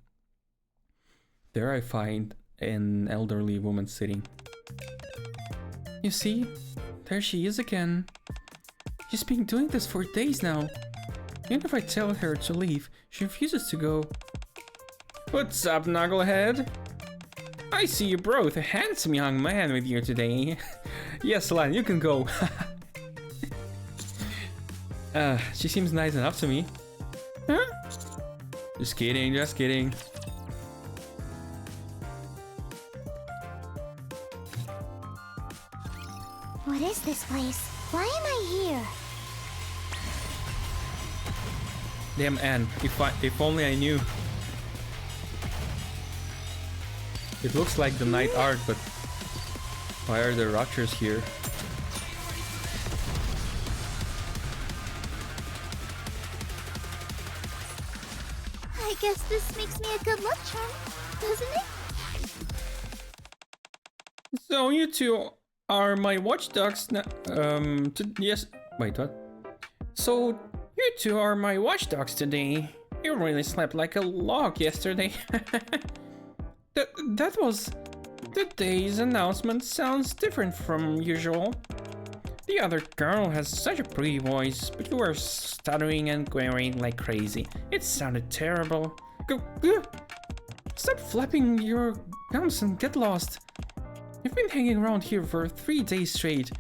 There I find an elderly woman sitting. You see, there she is again. She's been doing this for days now. Even if I tell her to leave, she refuses to go. What's up, Knucklehead? I see you brought a handsome young man with you today. Yes, Celine, you can go. She seems nice enough to me. Huh? Just kidding, just kidding. What is this place? Why am I here? Damn, Anne, if only I knew. It looks like the night art, but why are there ruptures here? I guess this makes me a good luck charm, doesn't it? So you two are my watchdogs now. Yes. Wait, what? So you two are my watchdogs today. You really slept like a log yesterday. That was... Today's announcement sounds different from usual. The other girl has such a pretty voice, but you were stuttering and quavering like crazy. It sounded terrible. Stop flapping your gums and get lost. You've been hanging around here for 3 days straight.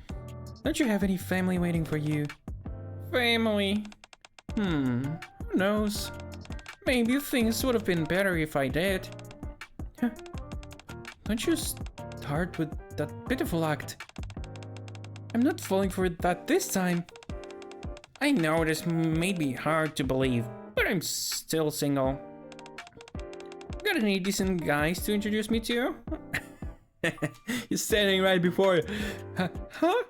Don't you have any family waiting for you? Family? Who knows? Maybe things would have been better if I did. Huh. Don't you start with that pitiful act. I'm not falling for that this time. I know this may be hard to believe, but I'm still single. Got any decent guys to introduce me to? He's standing right before you. Huh?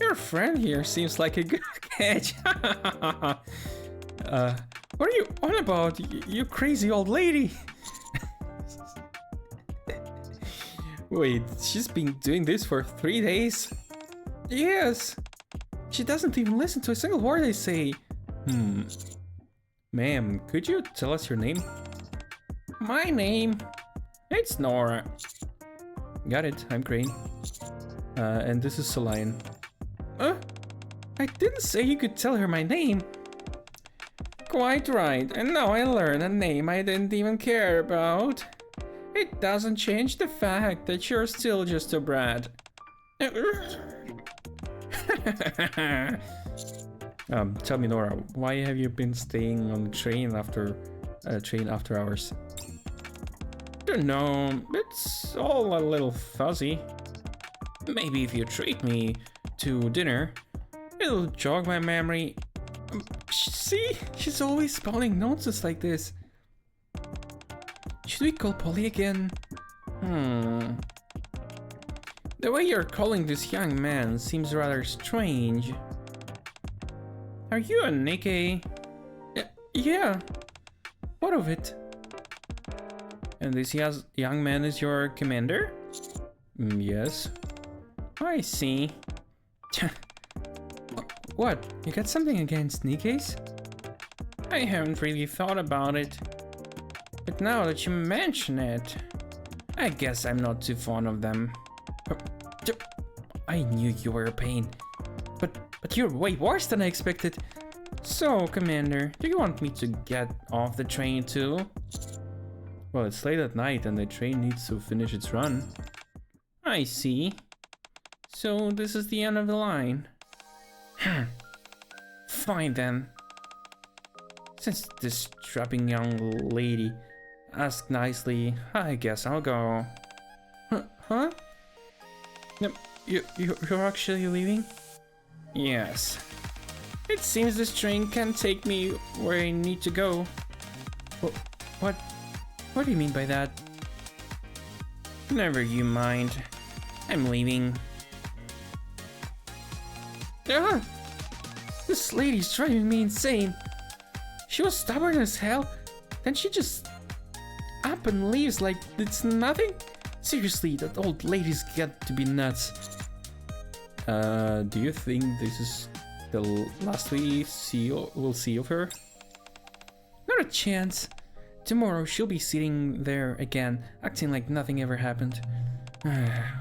Your friend here seems like a good catch. What are you on about, you crazy old lady? Wait, she's been doing this for 3 days? Yes. She doesn't even listen to a single word I say. Ma'am, could you tell us your name? My name? It's Nora. Got it, I'm Crane. And this is Celine. I didn't say you could tell her my name. Quite right, and now I learned a name I didn't even care about. It doesn't change the fact that you're still just a brat. Tell me, Nora, why have you been staying on the train after hours? Don't know, it's all a little fuzzy. Maybe if you treat me to dinner, it'll jog my memory. See? She's always spouting nonsense like this. Should we call Polly again? The way you're calling this young man seems rather strange. Are you a NIKKE? Yeah. What of it? And this young man is your commander? Yes. I see. What? You got something against NIKKEs? I haven't really thought about it. But now that you mention it, I guess I'm not too fond of them. I knew you were a pain. But you're way worse than I expected. So, Commander, do you want me to get off the train too? Well, it's late at night and the train needs to finish its run. I see. So, this is the end of the line. Fine then. Since this strapping young lady asked nicely, I guess I'll go. Huh? No, you're actually leaving? Yes. It seems this train can't take me where I need to go. What do you mean by that? Never you mind. I'm leaving. Ah! This lady's driving me insane. She was stubborn as hell, then she just up and leaves like it's nothing. Seriously, that old lady's got to be nuts. Do you think this is the last we'll see of her? Not a chance. Tomorrow she'll be sitting there again, acting like nothing ever happened.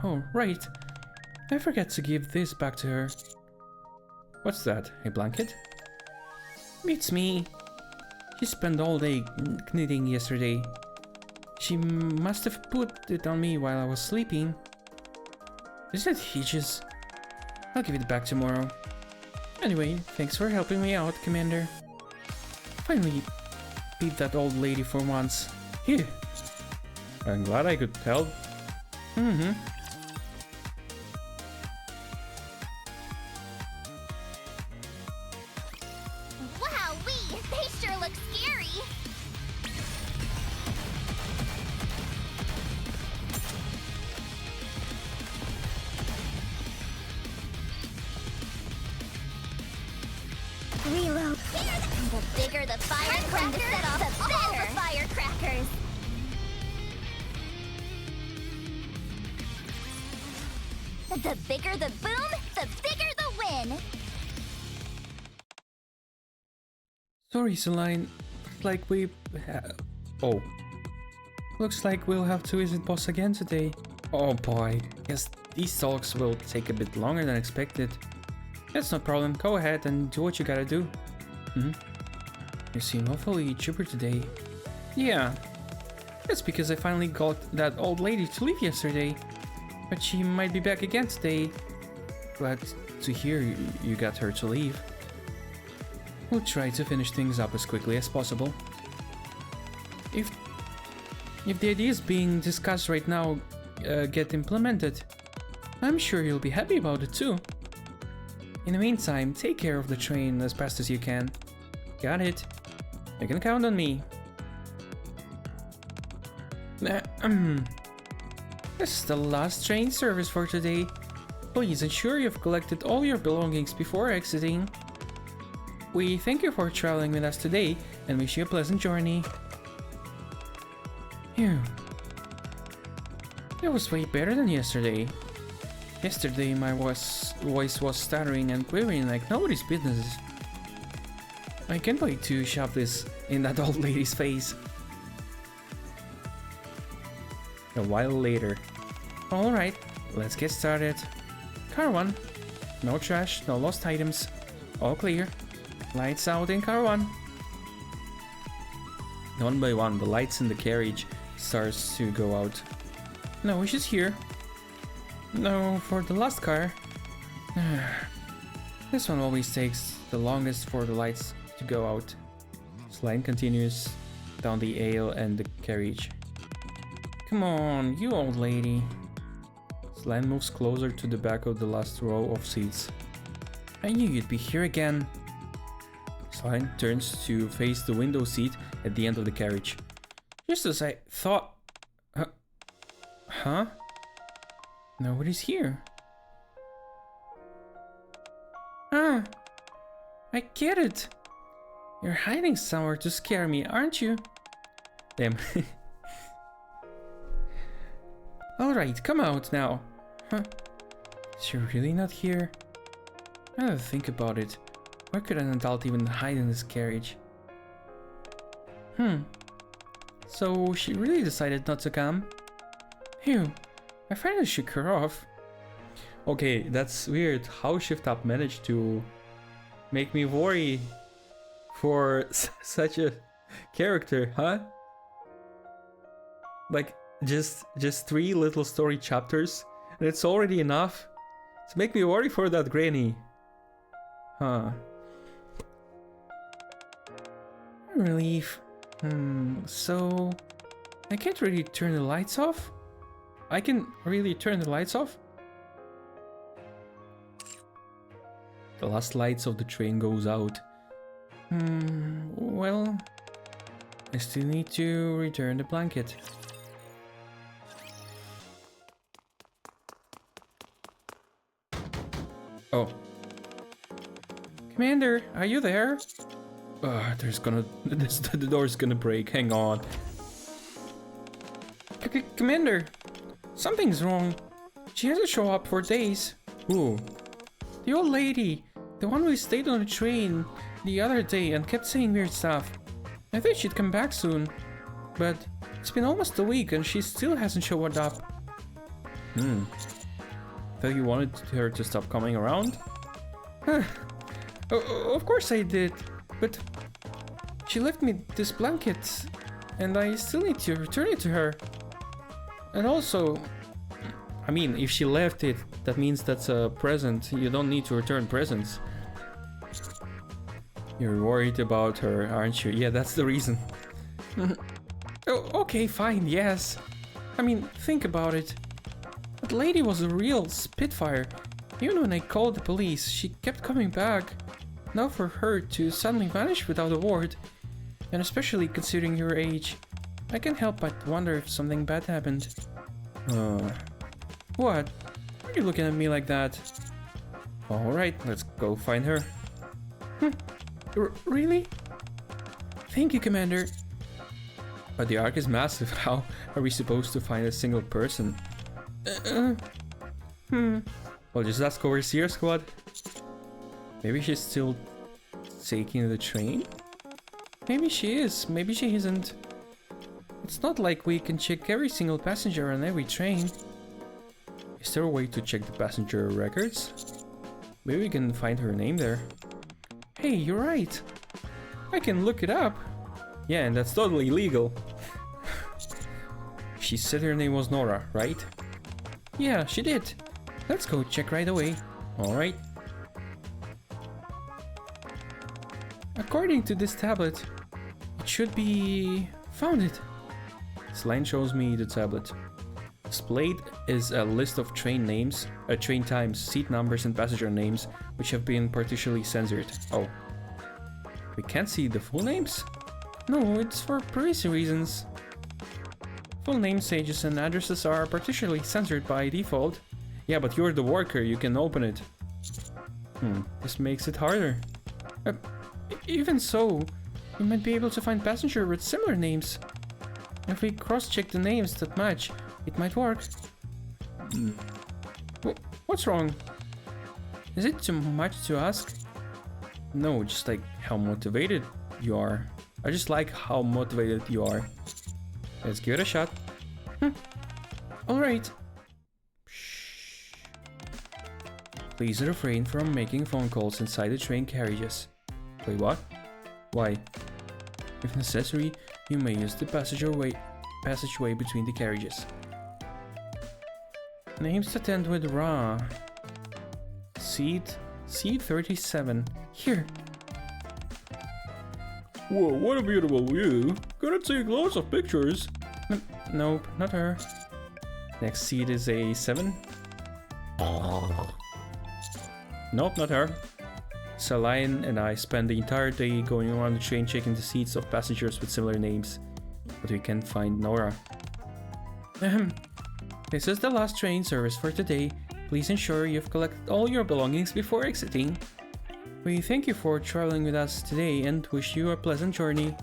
Oh, right. I forgot to give this back to her. What's that? A blanket? It's me. She spent all day knitting yesterday. She must have put it on me while I was sleeping. Is it Hitches? I'll give it back tomorrow. Anyway, thanks for helping me out, Commander. Finally beat that old lady for once. Here. I'm glad I could help. Wowee! They sure look scary! Reload. The bigger the firecracker, to set off all the firecrackers. The bigger the boom, the bigger the win. Sorry, Celine. Looks like we'll have to visit boss again today. Oh boy, guess these talks will take a bit longer than expected. That's no problem, go ahead and do what you gotta do. You seem awfully chipper today. Yeah, that's because I finally got that old lady to leave yesterday. But she might be back again today. Glad to hear you got her to leave. We'll try to finish things up as quickly as possible. If the ideas being discussed right now get implemented, I'm sure you'll be happy about it too. In the meantime, take care of the train as fast as you can. Got it. You can count on me. This is the last train service for today. Please ensure you've collected all your belongings before exiting. We thank you for traveling with us today and wish you a pleasant journey. Phew. It was way better than yesterday. Yesterday my voice was stuttering and quivering like nobody's business. I can't wait to shove this in that old lady's face. A while later. Alright, let's get started. Car 1. No trash, no lost items. All clear. Lights out in car 1. One by one, the lights in the carriage starts to go out. No, she's here. No, for the last car. This one always takes the longest for the lights to go out. Slime continues down the aisle and the carriage. Come on, you old lady. Slime moves closer to the back of the last row of seats. I knew you'd be here again. Slime turns to face the window seat at the end of the carriage. Just as I thought... Huh? Nobody's here. Ah, I get it. You're hiding somewhere to scare me, aren't you? Damn. Alright, come out now. Huh? Is she really not here? Now that I think about it, where could an adult even hide in this carriage? So she really decided not to come? Phew, I finally shook her off. Okay, that's weird. How Shift Up managed to make me worry for such a character, huh? Like just 3 little story chapters, and it's already enough to make me worry for that granny. Huh. Relief. So I can't really turn the lights off? I can really turn the lights off? The last lights of the train goes out. Well, I still need to return the blanket. Oh. Commander, are you there? The door's gonna break, hang on. Commander, something's wrong. She hasn't shown up for days. Who? The old lady, the one who stayed on the train the other day and kept saying weird stuff. I thought she'd come back soon, but it's been almost a week and she still hasn't showed up. Thought you wanted her to stop coming around? Of course I did, but she left me this blanket and I still need to return it to her. And also, I mean, if she left it, that means that's a present. You don't need to return presents. You're worried about her, aren't you? Yeah, that's the reason. Oh, okay, fine, yes. I mean, think about it. That lady was a real spitfire. Even when I called the police, she kept coming back. Now for her to suddenly vanish without a word, and especially considering your age, I can't help but wonder if something bad happened. What? Why are you looking at me like that? Alright, let's go find her. Really? Thank you, Commander. But the arc is massive. How are we supposed to find a single person? Well, just ask over here, squad. Maybe she's still taking the train? Maybe she is, maybe she isn't. It's not like we can check every single passenger on every train. Is there a way to check the passenger records? Maybe we can find her name there. Hey, you're right. I can look it up. Yeah, and that's totally illegal. She said her name was Nora, right? Yeah, she did. Let's go check right away. Alright. According to this tablet, it should be... Found it. This line shows me the tablet. Displayed is a list of train names, train times, seat numbers and passenger names, which have been partially censored. Oh. We can't see the full names? No, it's for privacy reasons. Full names, ages and addresses are partially censored by default. Yeah, but you're the worker, you can open it. This makes it harder. Even so, we might be able to find passengers with similar names. If we cross-check the names that match, it might work. What's wrong? Is it too much to ask? No, just like how motivated you are. I just like how motivated you are. Let's give it a shot. Alright. Please refrain from making phone calls inside the train carriages. Wait, what? Why? If necessary, you may use the passenger passageway between the carriages. Names that end with Ra. Seat C37. Here. Whoa, what a beautiful view. Gonna take lots of pictures. Nope, not her. Next seat is A7. Nope, not her. Saline and I spend the entire day going around the train checking the seats of passengers with similar names. But we can't find Nora. This is the last train service for today. Please ensure you've collected all your belongings before exiting. We thank you for traveling with us today and wish you a pleasant journey.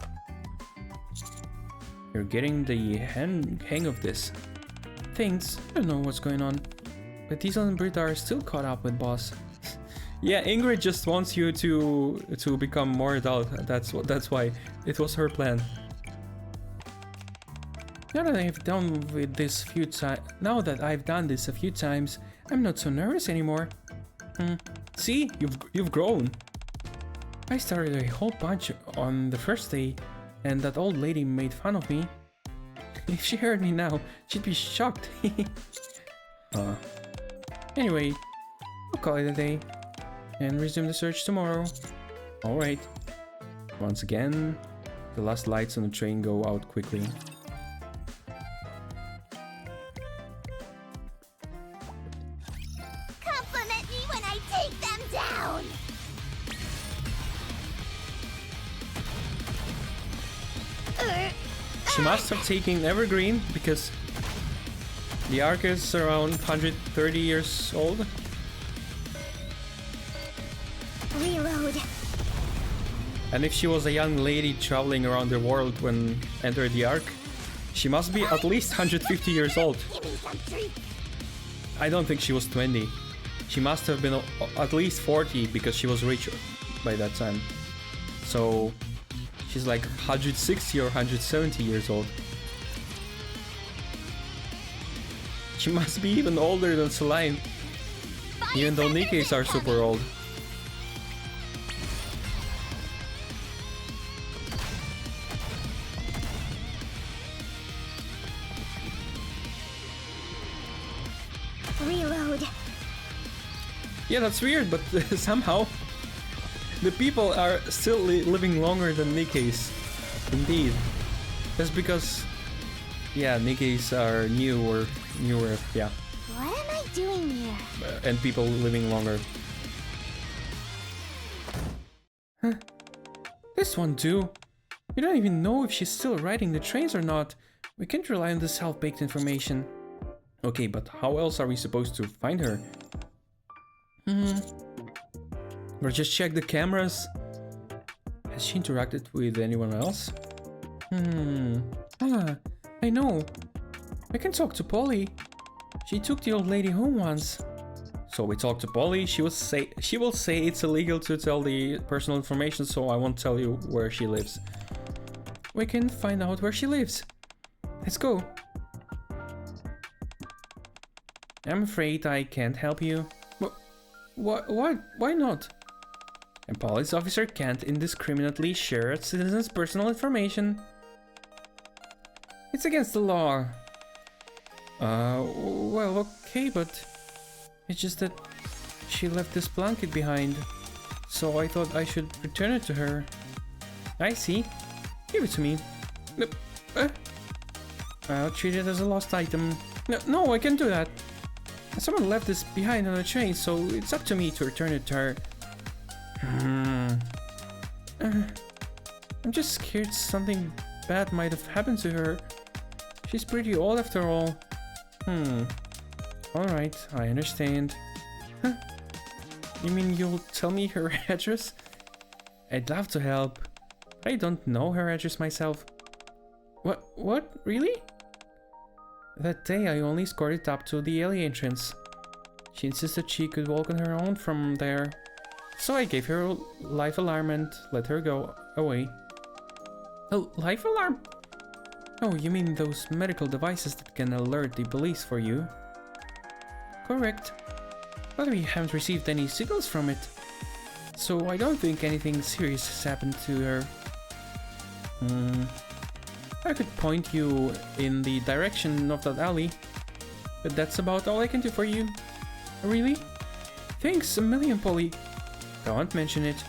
You're getting the hang of this. Thanks, I don't know what's going on. But Diesel and Britta are still caught up with Boss. Yeah, Ingrid just wants you to become more adult. That's why it was her plan. Now that I've done this a few times, I'm not so nervous anymore. See, you've grown. I started a whole bunch on the first day, and that old lady made fun of me. If she heard me now, she'd be shocked. Anyway, we'll call it a day and resume the search tomorrow. Alright. Once again, the last lights on the train go out quickly. Compliment me when I take them down! She must have taken Evergreen because the Ark is around 130 years old. Reload. And if she was a young lady traveling around the world when entered the Ark, she must be at least 150 years old. Give me some treats. I don't think she was 20. She must have been at least 40 because she was rich by that time. So she's like 160 or 170 years old. She must be even older than Celine, even though Nikkes are super old. Reload. Yeah, that's weird, but somehow the people are still living longer than Nikkes. Indeed. That's because, yeah, Nikkes are newer, yeah. What am I doing here? And people living longer. Huh. This one too. You don't even know if she's still riding the trains or not. We can't rely on this half-baked information. Okay, but how else are we supposed to find her? Or just check the cameras? Has she interacted with anyone else? I know. I can talk to Polly. She took the old lady home once. So we talked to Polly. She will say it's illegal to tell the personal information, so I won't tell you where she lives. We can find out where she lives. Let's go. I'm afraid I can't help you. What? Why not? A police officer can't indiscriminately share a citizen's personal information. It's against the law. Well, okay, but it's just that she left this blanket behind, so I thought I should return it to her. I see. Give it to me. I'll treat it as a lost item. No, I can't do that. Someone left this behind on the train, so it's up to me to return it to her. I'm just scared something bad might have happened to her. She's pretty old after all. Alright, I understand. Huh? You mean you'll tell me her address? I'd love to help. I don't know her address myself. What? Really? That day I only escorted up to the alley entrance. She insisted she could walk on her own from there. So I gave her a life alarm and let her go away. A life alarm? Oh, you mean those medical devices that can alert the police for you? Correct. But we haven't received any signals from it. So I don't think anything serious has happened to her. I could point you in the direction of that alley, but that's about all I can do for you. Really? Thanks a million, Polly. Don't mention it.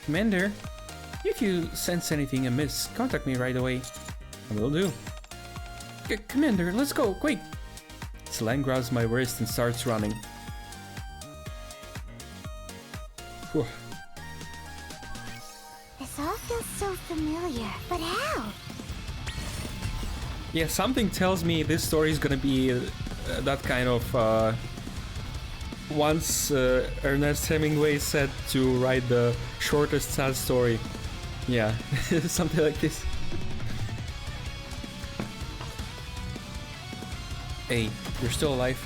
Commander, if you sense anything amiss, contact me right away. I will do. Commander, let's go, quick! Celine grabs my wrist and starts running. Whew. This all feels so familiar, but how? Yeah, something tells me this story is gonna be that kind of once Ernest Hemingway said to write the shortest sad story. Yeah, something like this. Hey, you're still alive.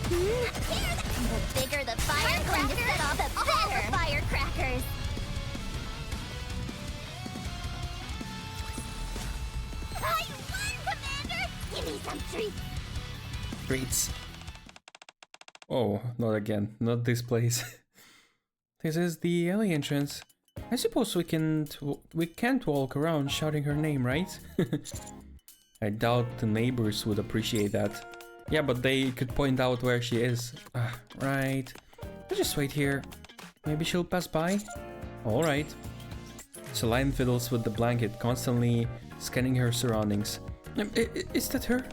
The bigger the fire going to set off, the better! Firecrackers! I won, Commander! Give me some treats! Treats. Oh, not again. Not this place. This is the alley entrance. I suppose we can't walk around shouting her name, right? I doubt the neighbors would appreciate that. Yeah, but they could point out where she is. Right. I'll just wait here. Maybe she'll pass by? Alright. Celine fiddles with the blanket, constantly scanning her surroundings. Is that her?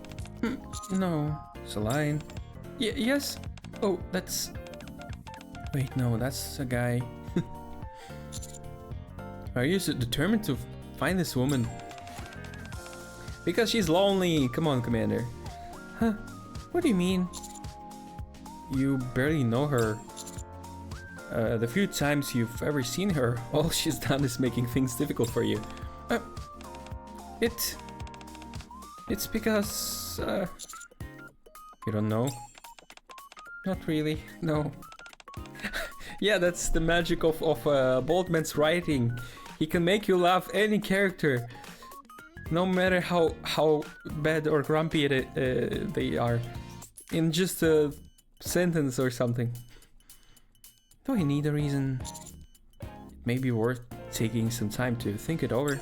No. Celine? Yes? Oh, that's... Wait, no, that's a guy. Are you so determined to find this woman? Because she's lonely. Come on, Commander. Huh? What do you mean? You barely know her. The few times you've ever seen her, all she's done is making things difficult for you. It's because... You don't know? Not really, no. Yeah, that's the magic of Boltman's writing. He can make you laugh any character, no matter how bad or grumpy they are, in just a sentence or something. Do I need a reason? It may be worth taking some time to think it over.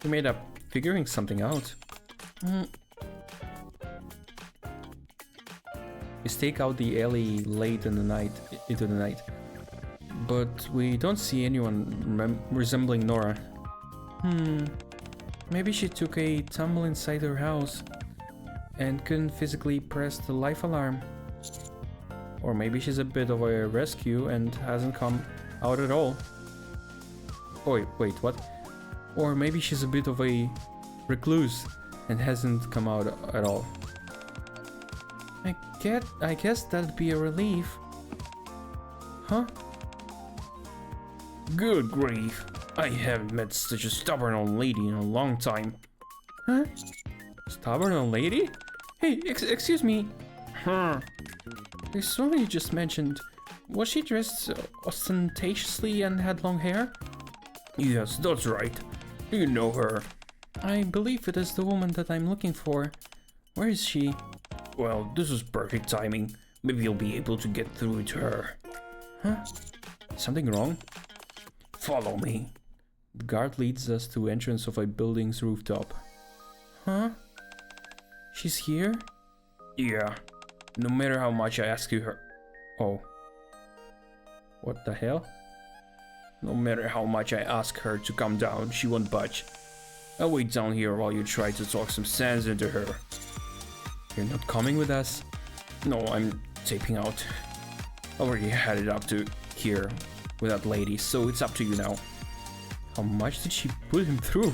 We made up figuring something out. We stake out the alley late in the night, into the night, but we don't see anyone resembling Nora. Maybe she took a tumble inside her house and couldn't physically press the life alarm. Or maybe she's a bit of a rescue and hasn't come out at all. Oh, wait, what? Or maybe she's a bit of a recluse and hasn't come out at all. I guess that'd be a relief. Huh? Good grief. I haven't met such a stubborn old lady in a long time. Huh? Stubborn old lady? Hey, excuse me. This woman you just mentioned, was she dressed ostentatiously and had long hair? Yes, that's right. You know her. I believe it is the woman that I'm looking for. Where is she? Well, this is perfect timing. Maybe you'll be able to get through to her. Huh? Something wrong? Follow me. The guard leads us to entrance of a building's rooftop. Huh? She's here? Yeah. No matter how much I ask you her... Oh. What the hell? No matter how much I ask her to come down, she won't budge. I'll wait down here while you try to talk some sense into her. You're not coming with us? No, I'm taping out. Already headed up to here with that lady, so it's up to you now. How much did she put him through?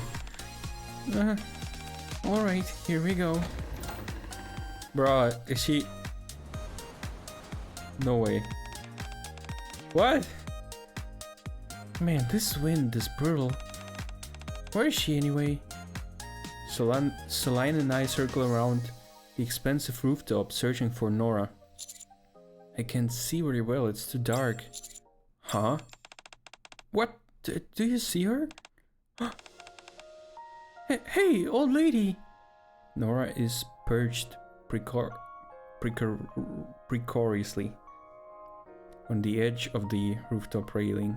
Alright, here we go. Bruh, is she... No way. What? Man, this wind is brutal. Where is she anyway? Celine and I circle around the expensive rooftop searching for Nora. I can't see very well, it's too dark. Huh? What? Do you see her? Hey, old lady! Nora is perched precariously on the edge of the rooftop railing.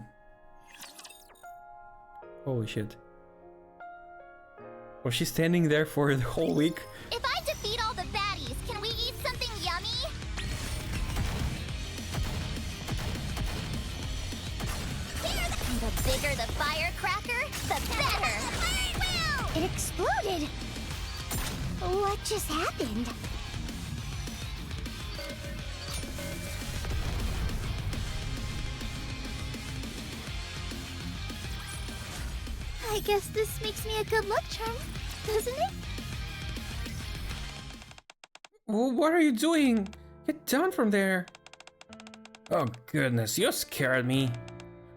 Holy shit. Was she standing there for the whole week? If I defeat all the baddies, can we eat something yummy? The bigger the firecracker, the better! It exploded! What just happened? I guess this makes me a good luck charm, doesn't it? Oh, what are you doing? Get down from there. Oh goodness, you scared me.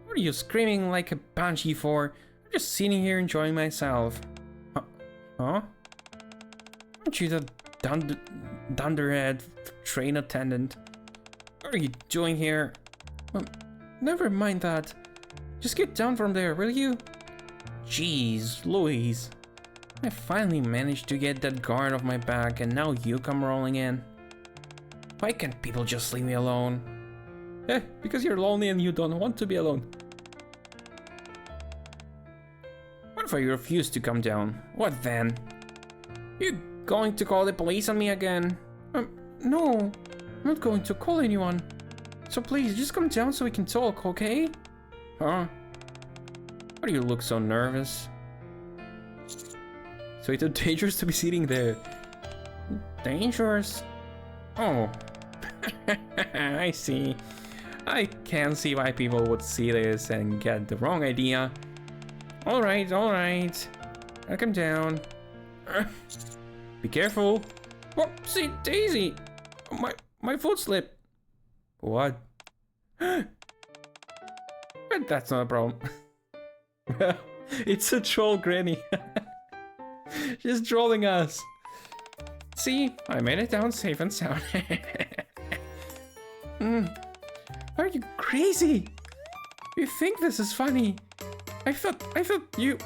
What are you screaming like a banshee for? I'm just sitting here enjoying myself. Huh? Aren't you the dunderhead train attendant? What are you doing here? Never mind that. Just get down from there, will you? Jeez, Louise. I finally managed to get that guard off my back and now you come rolling in. Why can't people just leave me alone? Because you're lonely and you don't want to be alone. What if I refuse to come down? What then? You going to call the police on me again? No, I'm not going to call anyone. So please, just come down so we can talk, okay? Huh? Why do you look so nervous? So it's dangerous to be sitting there. Dangerous? Oh. I see. I can see why people would see this and get the wrong idea. Alright, alright. I'll come down. Be careful. Whoopsie daisy. My foot slipped. What? But that's not a problem. It's a troll granny. She's trolling us. See, I made it down safe and sound. Are you crazy? You think this is funny? I thought you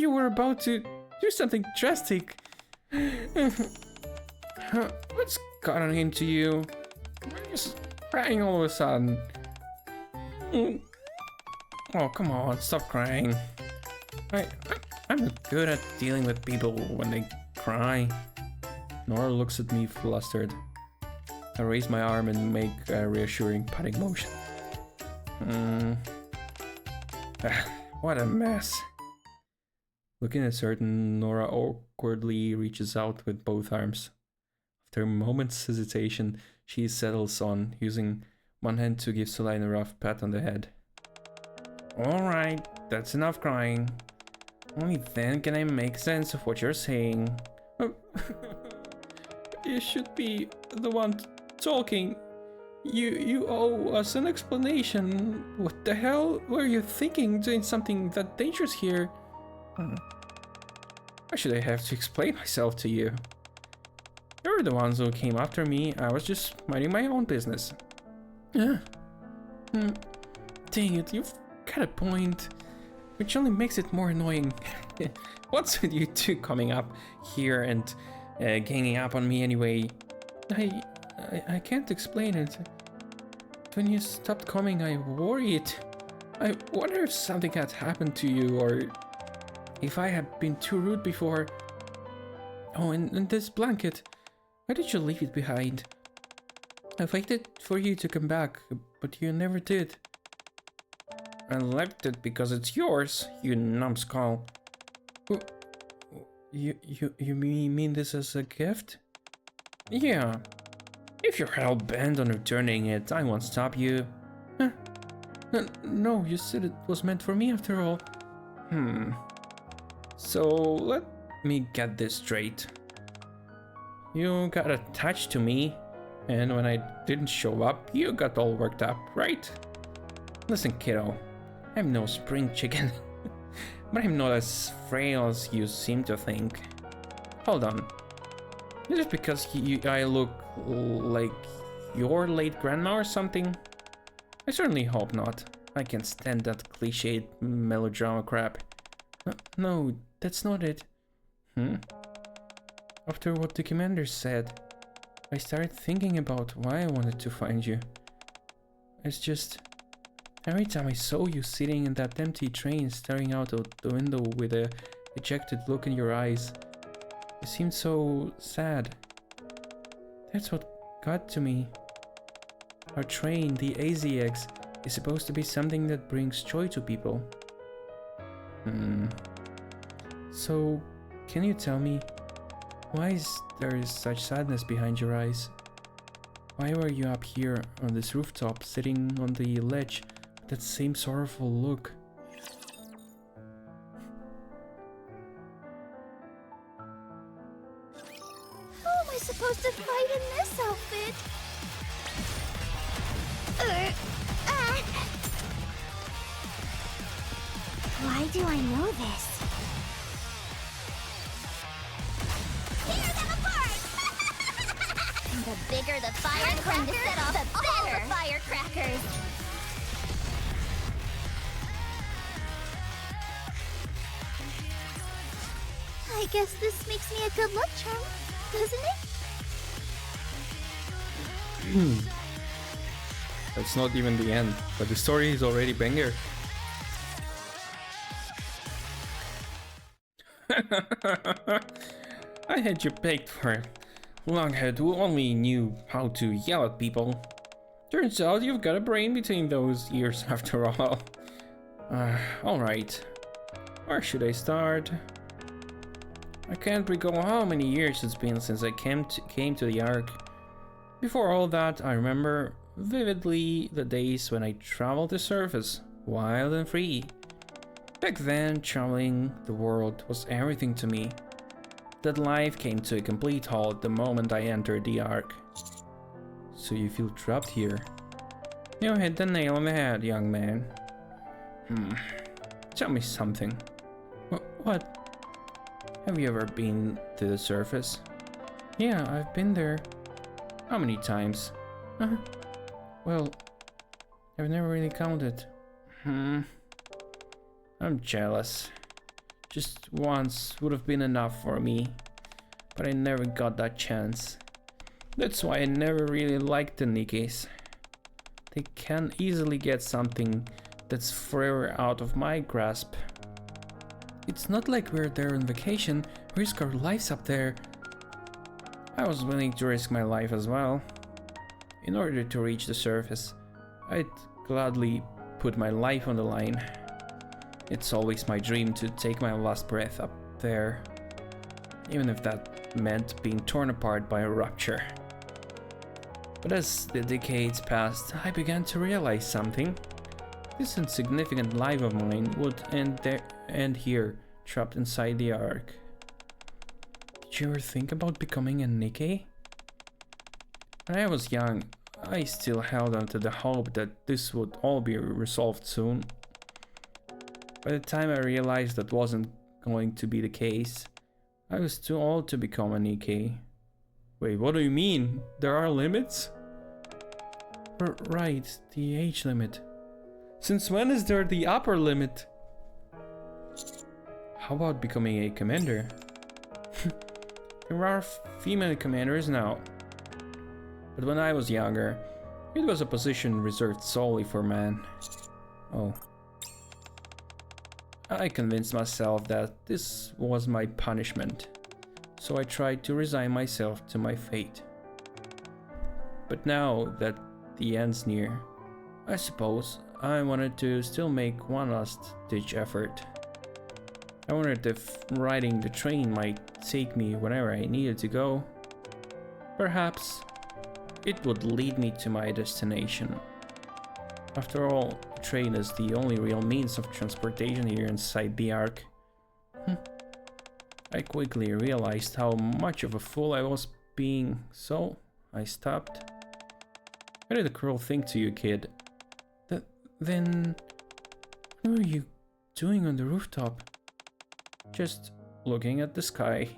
were about to do something drastic. What's gotten into you? You're just crying all of a sudden. Oh, come on, stop crying. I'm not good at dealing with people when they cry. Nora looks at me flustered. I raise my arm and make a reassuring patting motion. What a mess. Looking at certain, Nora awkwardly reaches out with both arms. After a moment's hesitation, she settles on, using one hand to give Soleil a rough pat on the head. Alright, that's enough crying. Only then can I make sense of what you're saying. You should be the one talking. You owe us an explanation. What the hell were you thinking doing something that dangerous here? Why should I have to explain myself to you? You're the ones who came after me. I was just minding my own business. Dang it, you've got a point. Which only makes it more annoying. What's with you two coming up here and ganging up on me anyway? I can't explain it. When you stopped coming, I worried. I wonder if something had happened to you, or if I had been too rude before. Oh, and this blanket. Why did you leave it behind? I waited for you to come back, but you never did. I left it because it's yours, you numbskull. You mean this as a gift? Yeah. If you're hell-bent on returning it, I won't stop you. No, you said it was meant for me after all. So, let me get this straight. You got attached to me, and when I didn't show up, you got all worked up, right? Listen, kiddo. I'm no spring chicken, but I'm not as frail as you seem to think. Hold on. Is it because I look like your late grandma or something? I certainly hope not. I can't stand that cliched melodrama crap. No, that's not it. After what the commander said, I started thinking about why I wanted to find you. It's just... Every time I saw you sitting in that empty train staring out of the window with a dejected look in your eyes, you seemed so sad. That's what got to me. Our train, the AZX, is supposed to be something that brings joy to people. So, can you tell me, why is there such sadness behind your eyes? Why were you up here on this rooftop, sitting on the ledge, with that same sorrowful look? How am I supposed to fight in this outfit? Why do I know this? Tear them apart! The bigger the firecracker, to set off the better. All the firecrackers. I guess this makes me a good luck charm, doesn't it? That's not even the end, but the story is already banger. I had you pegged for Longhead who only knew how to yell at people. Turns out you've got a brain between those ears after all. Alright. Where should I start? I can't recall how many years it's been since I came to the Ark. Before all that, I remember vividly the days when I traveled the surface, wild and free. Back then, traveling the world was everything to me. That life came to a complete halt the moment I entered the Ark. So you feel trapped here? You hit the nail on the head, young man. Tell me something. What? Have you ever been to the surface? Yeah, I've been there. How many times? Well, I've never really counted. I'm jealous. Just once would have been enough for me, but I never got that chance. That's why I never really liked the NIKKEs. They can easily get something that's forever out of my grasp. It's not like we're there on vacation, risk our lives up there. I was willing to risk my life as well. In order to reach the surface, I'd gladly put my life on the line. It's always my dream to take my last breath up there, even if that meant being torn apart by a rupture. But as the decades passed, I began to realize something. This insignificant life of mine would end here, trapped inside the Ark. Did you ever think about becoming a NIKKE? When I was young, I still held on to the hope that this would all be resolved soon. By the time I realized that wasn't going to be the case, I was too old to become a NIKKE. Wait, what do you mean? There are limits? Right, the age limit. Since when is there the upper limit? How about becoming a commander? There are female commanders now. But when I was younger, it was a position reserved solely for men. Oh. I convinced myself that this was my punishment, so I tried to resign myself to my fate. But now that the end's near, I suppose I wanted to still make one last-ditch effort. I wondered if riding the train might take me wherever I needed to go. Perhaps it would lead me to my destination. After all, the train is the only real means of transportation here inside the Ark. I quickly realized how much of a fool I was being, so I stopped. I did a cruel thing to you, kid. Then, what were you doing on the rooftop? Just looking at the sky.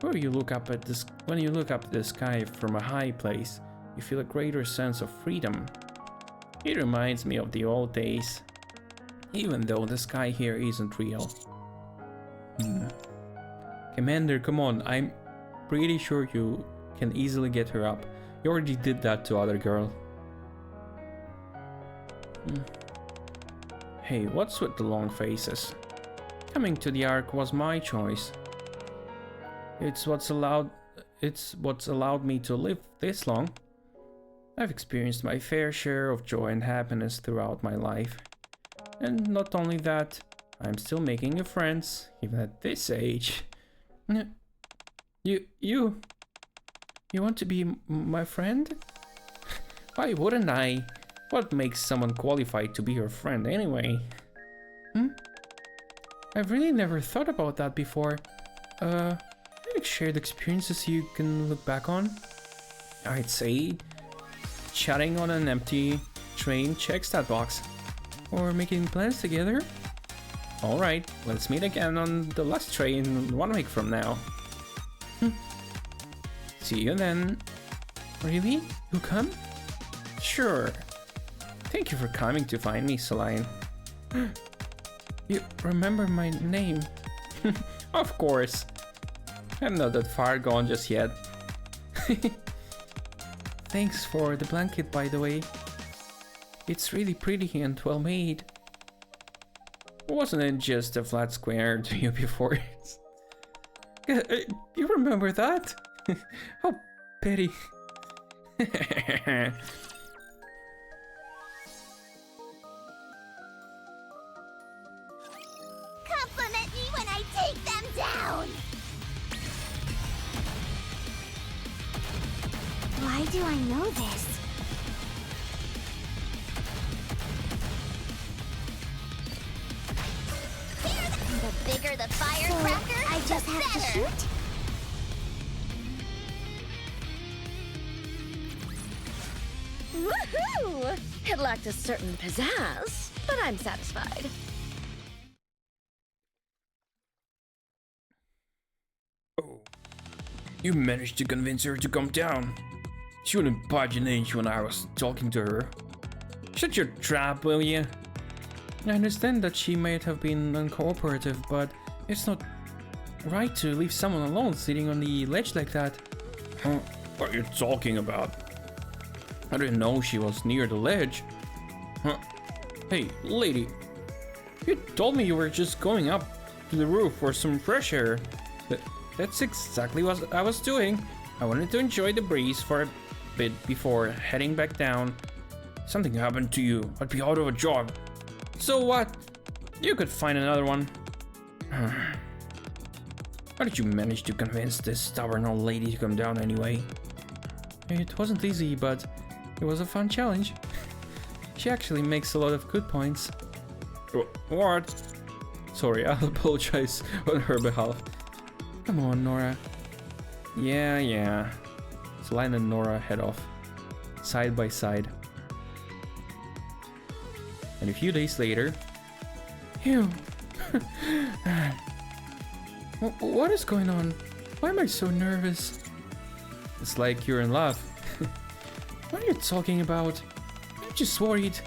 When you look up at the sky from a high place, you feel a greater sense of freedom. It reminds me of the old days, even though the sky here isn't real. Commander, come on, I'm pretty sure you can easily get her up. You already did that to other girl. Hey, what's with the long faces? Coming to the Ark was my choice. It's what's allowed me to live this long. I've experienced my fair share of joy and happiness throughout my life. And not only that, I'm still making new friends, even at this age. You want to be my friend? Why wouldn't I? What makes someone qualified to be your friend anyway? I've really never thought about that before. Any shared experiences you can look back on? I'd say chatting on an empty train checks that box. Or making plans together? Alright, let's meet again on the last train 1 week from now. See you then. Really? You come? Sure. Thank you for coming to find me, Celine. You remember my name? Of course. I'm not that far gone just yet. Thanks for the blanket, by the way. It's really pretty and well made. Wasn't it just a flat square to you before? You remember that? How petty. Compliment me when I take them down! Why do I know this? The bigger the firecracker, so I just have to shoot? Woohoo! It lacked a certain pizzazz, but I'm satisfied. Oh, you managed to convince her to come down. She wouldn't budge an inch when I was talking to her. Shut your trap, will you? I understand that she might have been uncooperative, but it's not right to leave someone alone sitting on the ledge like that. Huh? What are you talking about? I didn't know she was near the ledge. Huh? Hey, lady. You told me you were just going up to the roof for some fresh air. That's exactly what I was doing. I wanted to enjoy the breeze for a bit before heading back down. Something happened to you, I'd be out of a job. So what? You could find another one. How did you manage to convince this stubborn old lady to come down anyway? It wasn't easy, but it was a fun challenge. She actually makes a lot of good points. What? Sorry, I'll apologize on her behalf. Come on, Nora. Yeah. Celine and Nora head off, side by side. And a few days later... Ew. What is going on? Why am I so nervous? It's like you're in love. What are you talking about? I'm just worried.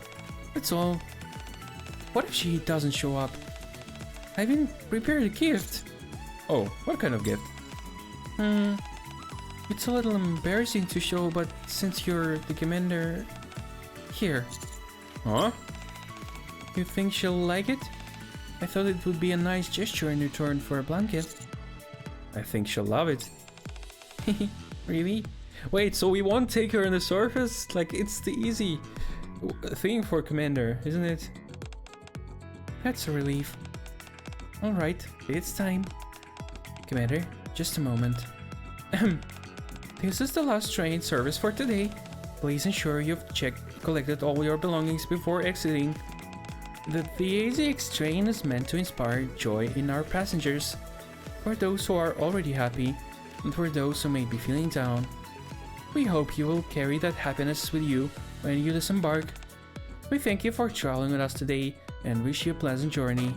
That's all. What if she doesn't show up? I haven't prepared a gift. Oh, what kind of gift? It's a little embarrassing to show, but since you're the commander... Here. Huh? You think she'll like it? I thought it would be a nice gesture in return for a blanket. I think she'll love it. Really? Wait, so we won't take her on the surface? Like, it's the easy thing for Commander, isn't it? That's a relief. Alright, it's time. Commander, just a moment. This is the last train service for today. Please ensure you've collected all your belongings before exiting. The AZX train is meant to inspire joy in our passengers, for those who are already happy, and for those who may be feeling down. We hope you will carry that happiness with you when you disembark. We thank you for traveling with us today and wish you a pleasant journey.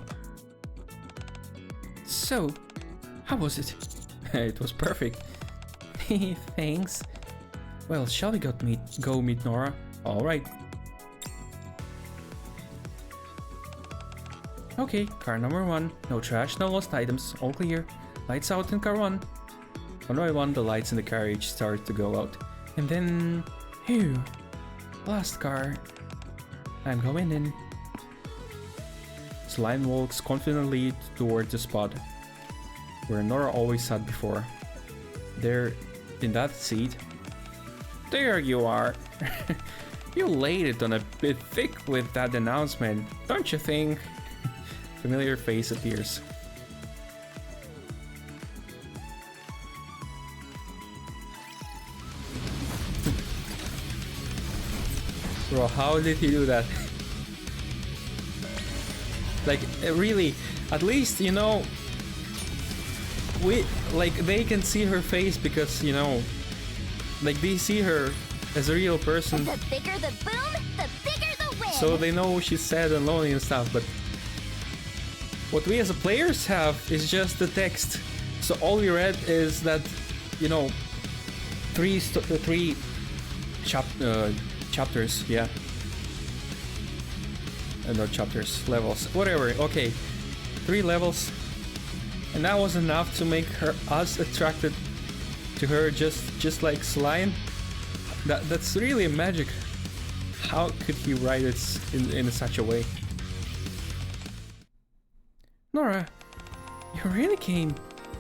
So, how was it? It was perfect. Thanks. Well, shall we go meet Nora? Alright. Okay, car number 1. No trash, no lost items, all clear. Lights out in car 1. One by one, the lights in the carriage start to go out. And then... Phew. Last car. I'm going in. Slime walks confidently toward the spot where Nora always sat before. There, in that seat. There you are. You laid it on a bit thick with that announcement, don't you think? Familiar face appears. Bro, how did he do that? Like, really, at least, you know, they can see her face because, you know, like they see her as a real person. The bigger the boom, the bigger the win. So they know she's sad and lonely and stuff, but what we as a players have is just the text. So all we read is that, you know, three chapters, yeah. Not chapters, levels, whatever. Okay, 3 levels, and that was enough to make us attracted to her, just like Slime. That's really magic. How could he write it in such a way? Nora, you really came?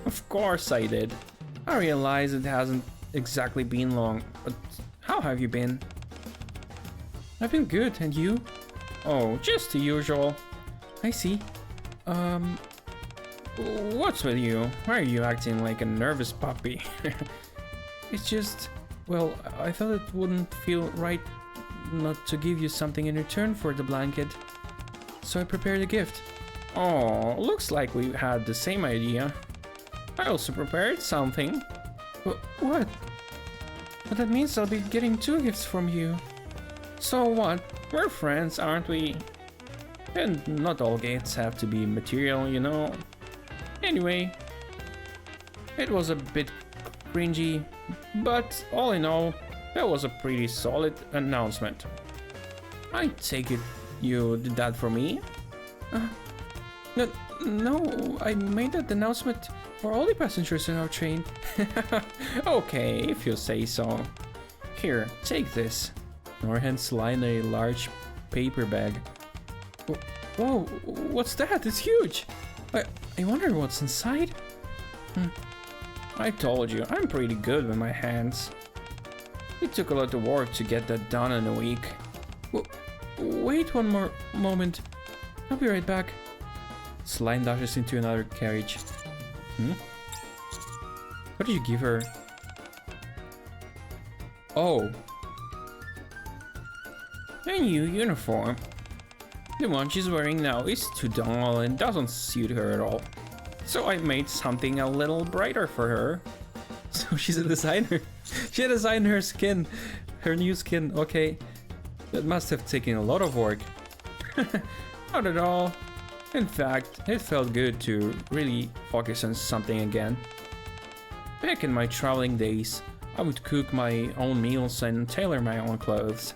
Of course I did. I realize it hasn't exactly been long, but how have you been? I've been good, and you? Oh, just the usual. I see. What's with you? Why are you acting like a nervous puppy? It's just, well, I thought it wouldn't feel right not to give you something in return for the blanket. So I prepared a gift. Oh, looks like we had the same idea. I also prepared something. What? But that means I'll be getting 2 gifts from you. So what? We're friends, aren't we? And not all gifts have to be material, you know. Anyway, it was a bit cringy, but all in all, that was a pretty solid announcement. I take it you did that for me? No, I made that announcement for all the passengers in our train. Okay, if you say so. Here, take this. Nora hands Slime a large paper bag. Whoa, what's that? It's huge! I wonder what's inside? I told you, I'm pretty good with my hands. It took a lot of work to get that done in a week. Wait one more moment. I'll be right back. Slime dashes into another carriage. What did you give her? Oh. A new uniform. The one she's wearing now is too dull and doesn't suit her at all. So I made something a little brighter for her. So she's a designer. She designed her skin. Her new skin, okay. That must have taken a lot of work. Not at all. In fact, it felt good to really focus on something again. Back in my traveling days, I would cook my own meals and tailor my own clothes.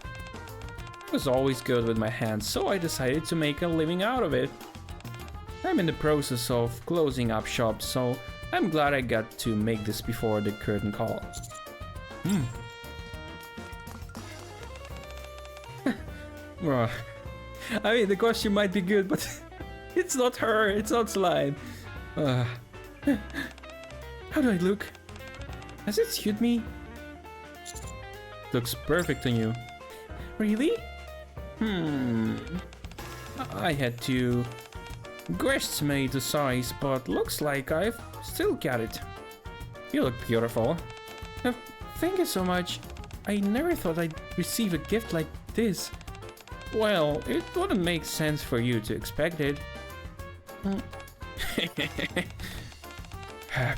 I was always good with my hands, so I decided to make a living out of it. I'm in the process of closing up shop, so I'm glad I got to make this before the curtain call. Well, I mean, the costume might be good, but it's not her, it's not Slime. How do I look? Does it suit me? Looks perfect on you. Really? I had to guesstimate the size, but looks like I've still got it. You look beautiful. Thank you so much. I never thought I'd receive a gift like this. Well, it wouldn't make sense for you to expect it.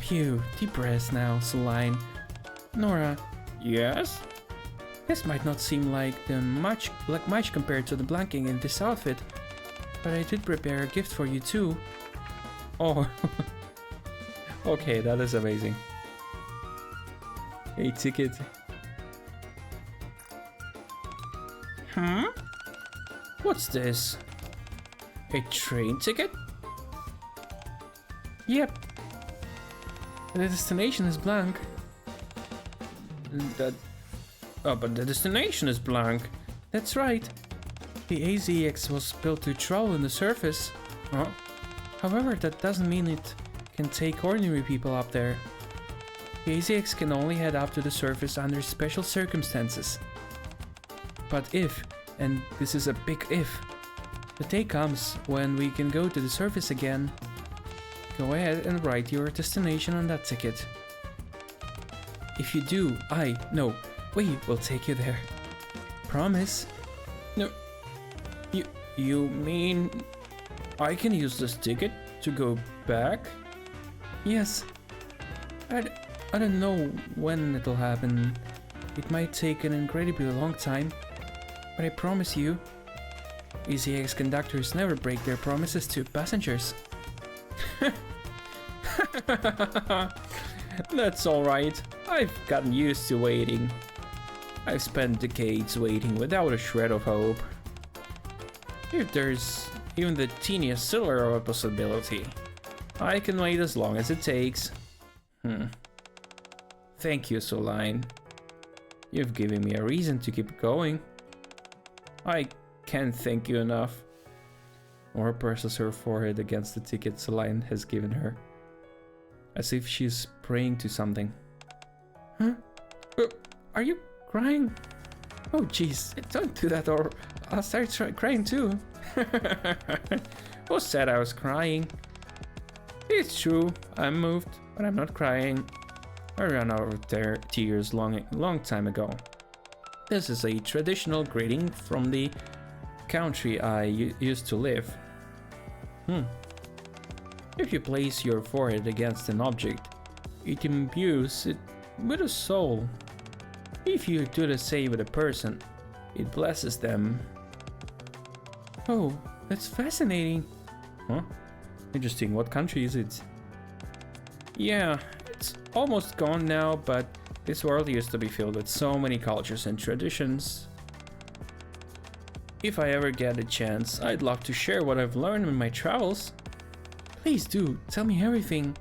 Phew, deep breath now, Slime. Nora. Yes? This might not seem like much compared to the blanking in this outfit, but I did prepare a gift for you too. Oh, okay, that is amazing. A ticket. What's this? A train ticket? Yep. The destination is blank. But the destination is blank. That's right. The AZX was built to travel on the surface. Huh? However, that doesn't mean it can take ordinary people up there. The AZX can only head up to the surface under special circumstances. But if, and this is a big if, the day comes when we can go to the surface again, go ahead and write your destination on that ticket. If you do, we will take you there. Promise? No. You mean I can use this ticket to go back? Yes. I don't know when it'll happen. It might take an incredibly long time, but I promise you, EasyX conductors never break their promises to passengers. That's alright. I've gotten used to waiting. I've spent decades waiting without a shred of hope. If there's even the teeniest slither of a possibility, I can wait as long as it takes. Thank you, Soline. You've given me a reason to keep going. I can't thank you enough. Nora presses her forehead against the ticket Soline has given her, as if she's praying to something. Huh? Are you crying? Oh jeez, don't do that or I'll start crying too. Who said I was crying? It's true, I'm moved, but I'm not crying. I ran out of tears long time ago. This is a traditional greeting from the country I used to live. If you place your forehead against an object, it imbues it with a soul. If you do the same with a person, it blesses them. Oh, that's fascinating. Huh? Interesting. What country is it? Yeah, it's almost gone now, but this world used to be filled with so many cultures and traditions. If I ever get a chance, I'd love to share what I've learned in my travels. Please do, tell me everything.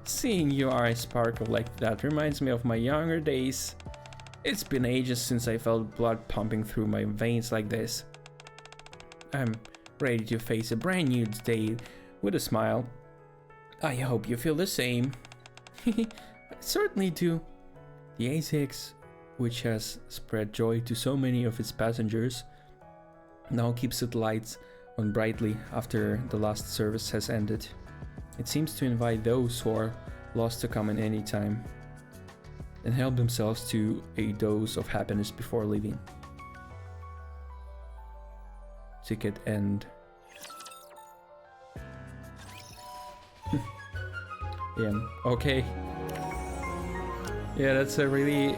Seeing your eyes sparkle like that reminds me of my younger days. It's been ages since I felt blood pumping through my veins like this. I'm ready to face a brand new day with a smile. I hope you feel the same. I certainly do. The A6, which has spread joy to so many of its passengers, now keeps its lights on brightly after the last service has ended. It seems to invite those who are lost to come in any time and help themselves to a dose of happiness before leaving. Ticket end. Yeah, okay. Yeah, that's a really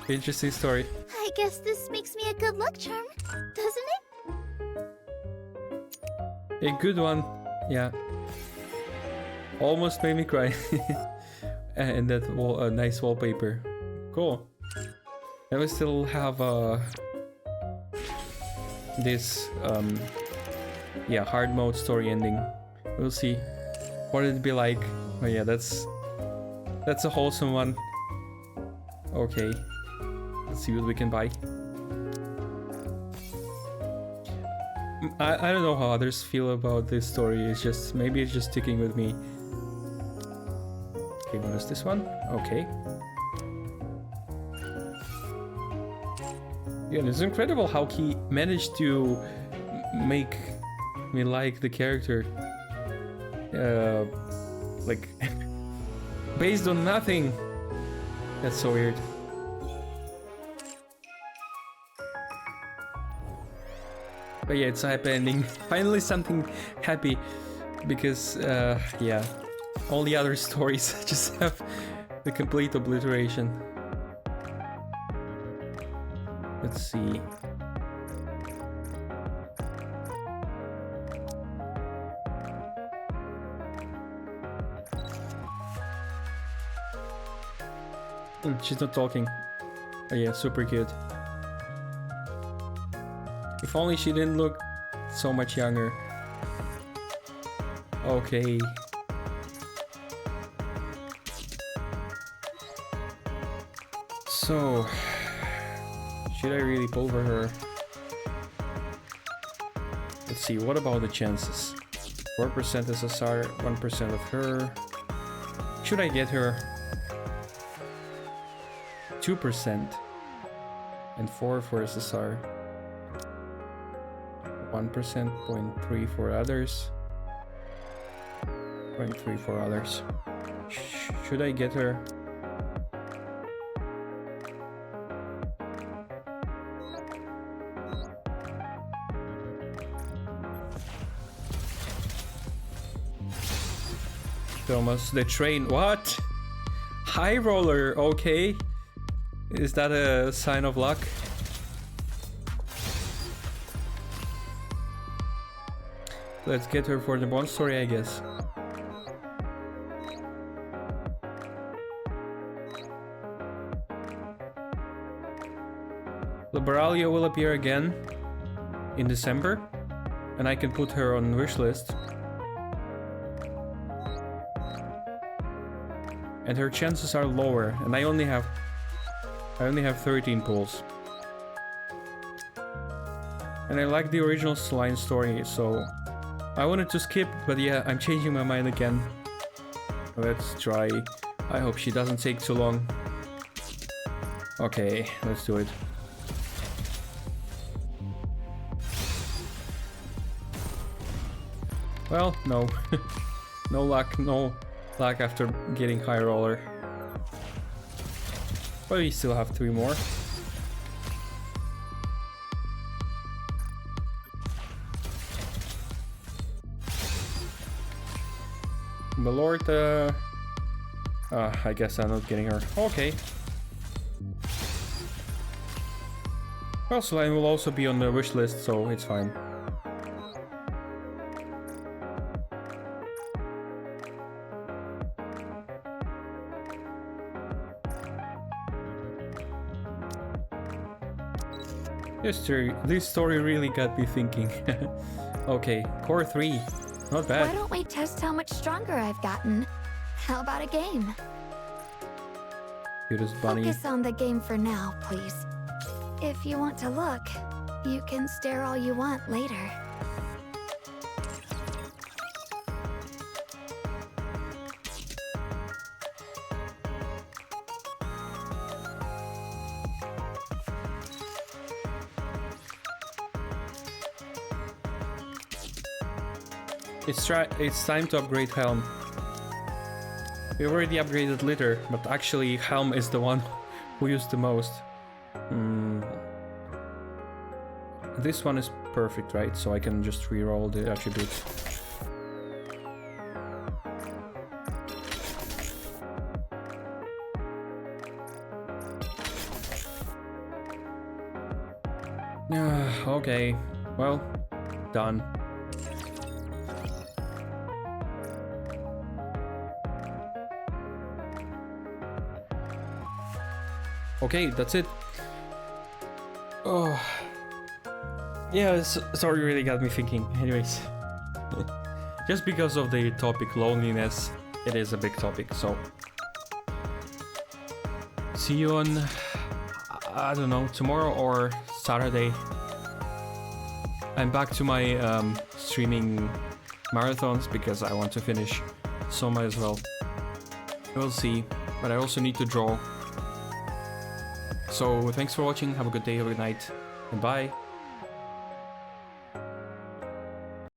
interesting story. I guess this makes me a good luck charm, doesn't it? A good one, yeah. Almost made me cry. And that nice wallpaper. Cool. And we still have this hard mode story ending. We'll see what it'd be like. Oh yeah, that's a wholesome one. Okay, let's see what we can buy. I don't know how others feel about this story. Maybe it's just sticking with me. Okay, what is this one? Okay. Yeah, it's incredible how he managed to make me like the character. Like, based on nothing. That's so weird. But yeah, it's a happy ending. Finally something happy. Because, yeah. All the other stories just have the complete obliteration. Let's see. She's not talking. Oh yeah, super cute. If only she didn't look so much younger. Okay. So, should I really pull for her? Let's see, what about the chances? 4% SSR, 1% of her. Should I get her? 2% and 4 for SSR. 1%, 0.3 for others. 0.3 for others. Should I get her? Thomas, the train. What? High roller, okay. Is that a sign of luck? Let's get her for the bond story, I guess. Liberalia will appear again in December, and I can put her on wishlist. And her chances are lower, and I only have 13 pulls. And I like the original Slime story, so I wanted to skip, but yeah, I'm changing my mind again. Let's try. I hope she doesn't take too long. Okay, let's do it. Well, no. No luck, no luck after getting high roller. But we still have 3 more. Malort, I guess I'm not getting her. Okay. Well, Slime will also be on the wish list, so it's fine. This story really got me thinking. Okay, core 3. Not bad. Why don't we test how much stronger I've gotten? How about a game? Cutest bunny. Focus on the game for now, please. If you want to look, you can stare all you want later. It's time to upgrade Helm. We already upgraded Litter, but actually Helm is the one who used the most. This one is perfect, right? So I can just reroll the attributes. Okay, well, done. Okay, that's it. Oh, yeah, this story really got me thinking. Anyways, just because of the topic loneliness, it is a big topic. So, see you on, I don't know, tomorrow or Saturday. I'm back to my streaming marathons because I want to finish Soma as well. We'll see, but I also need to draw. So thanks for watching, have a good day, have a good night, and bye!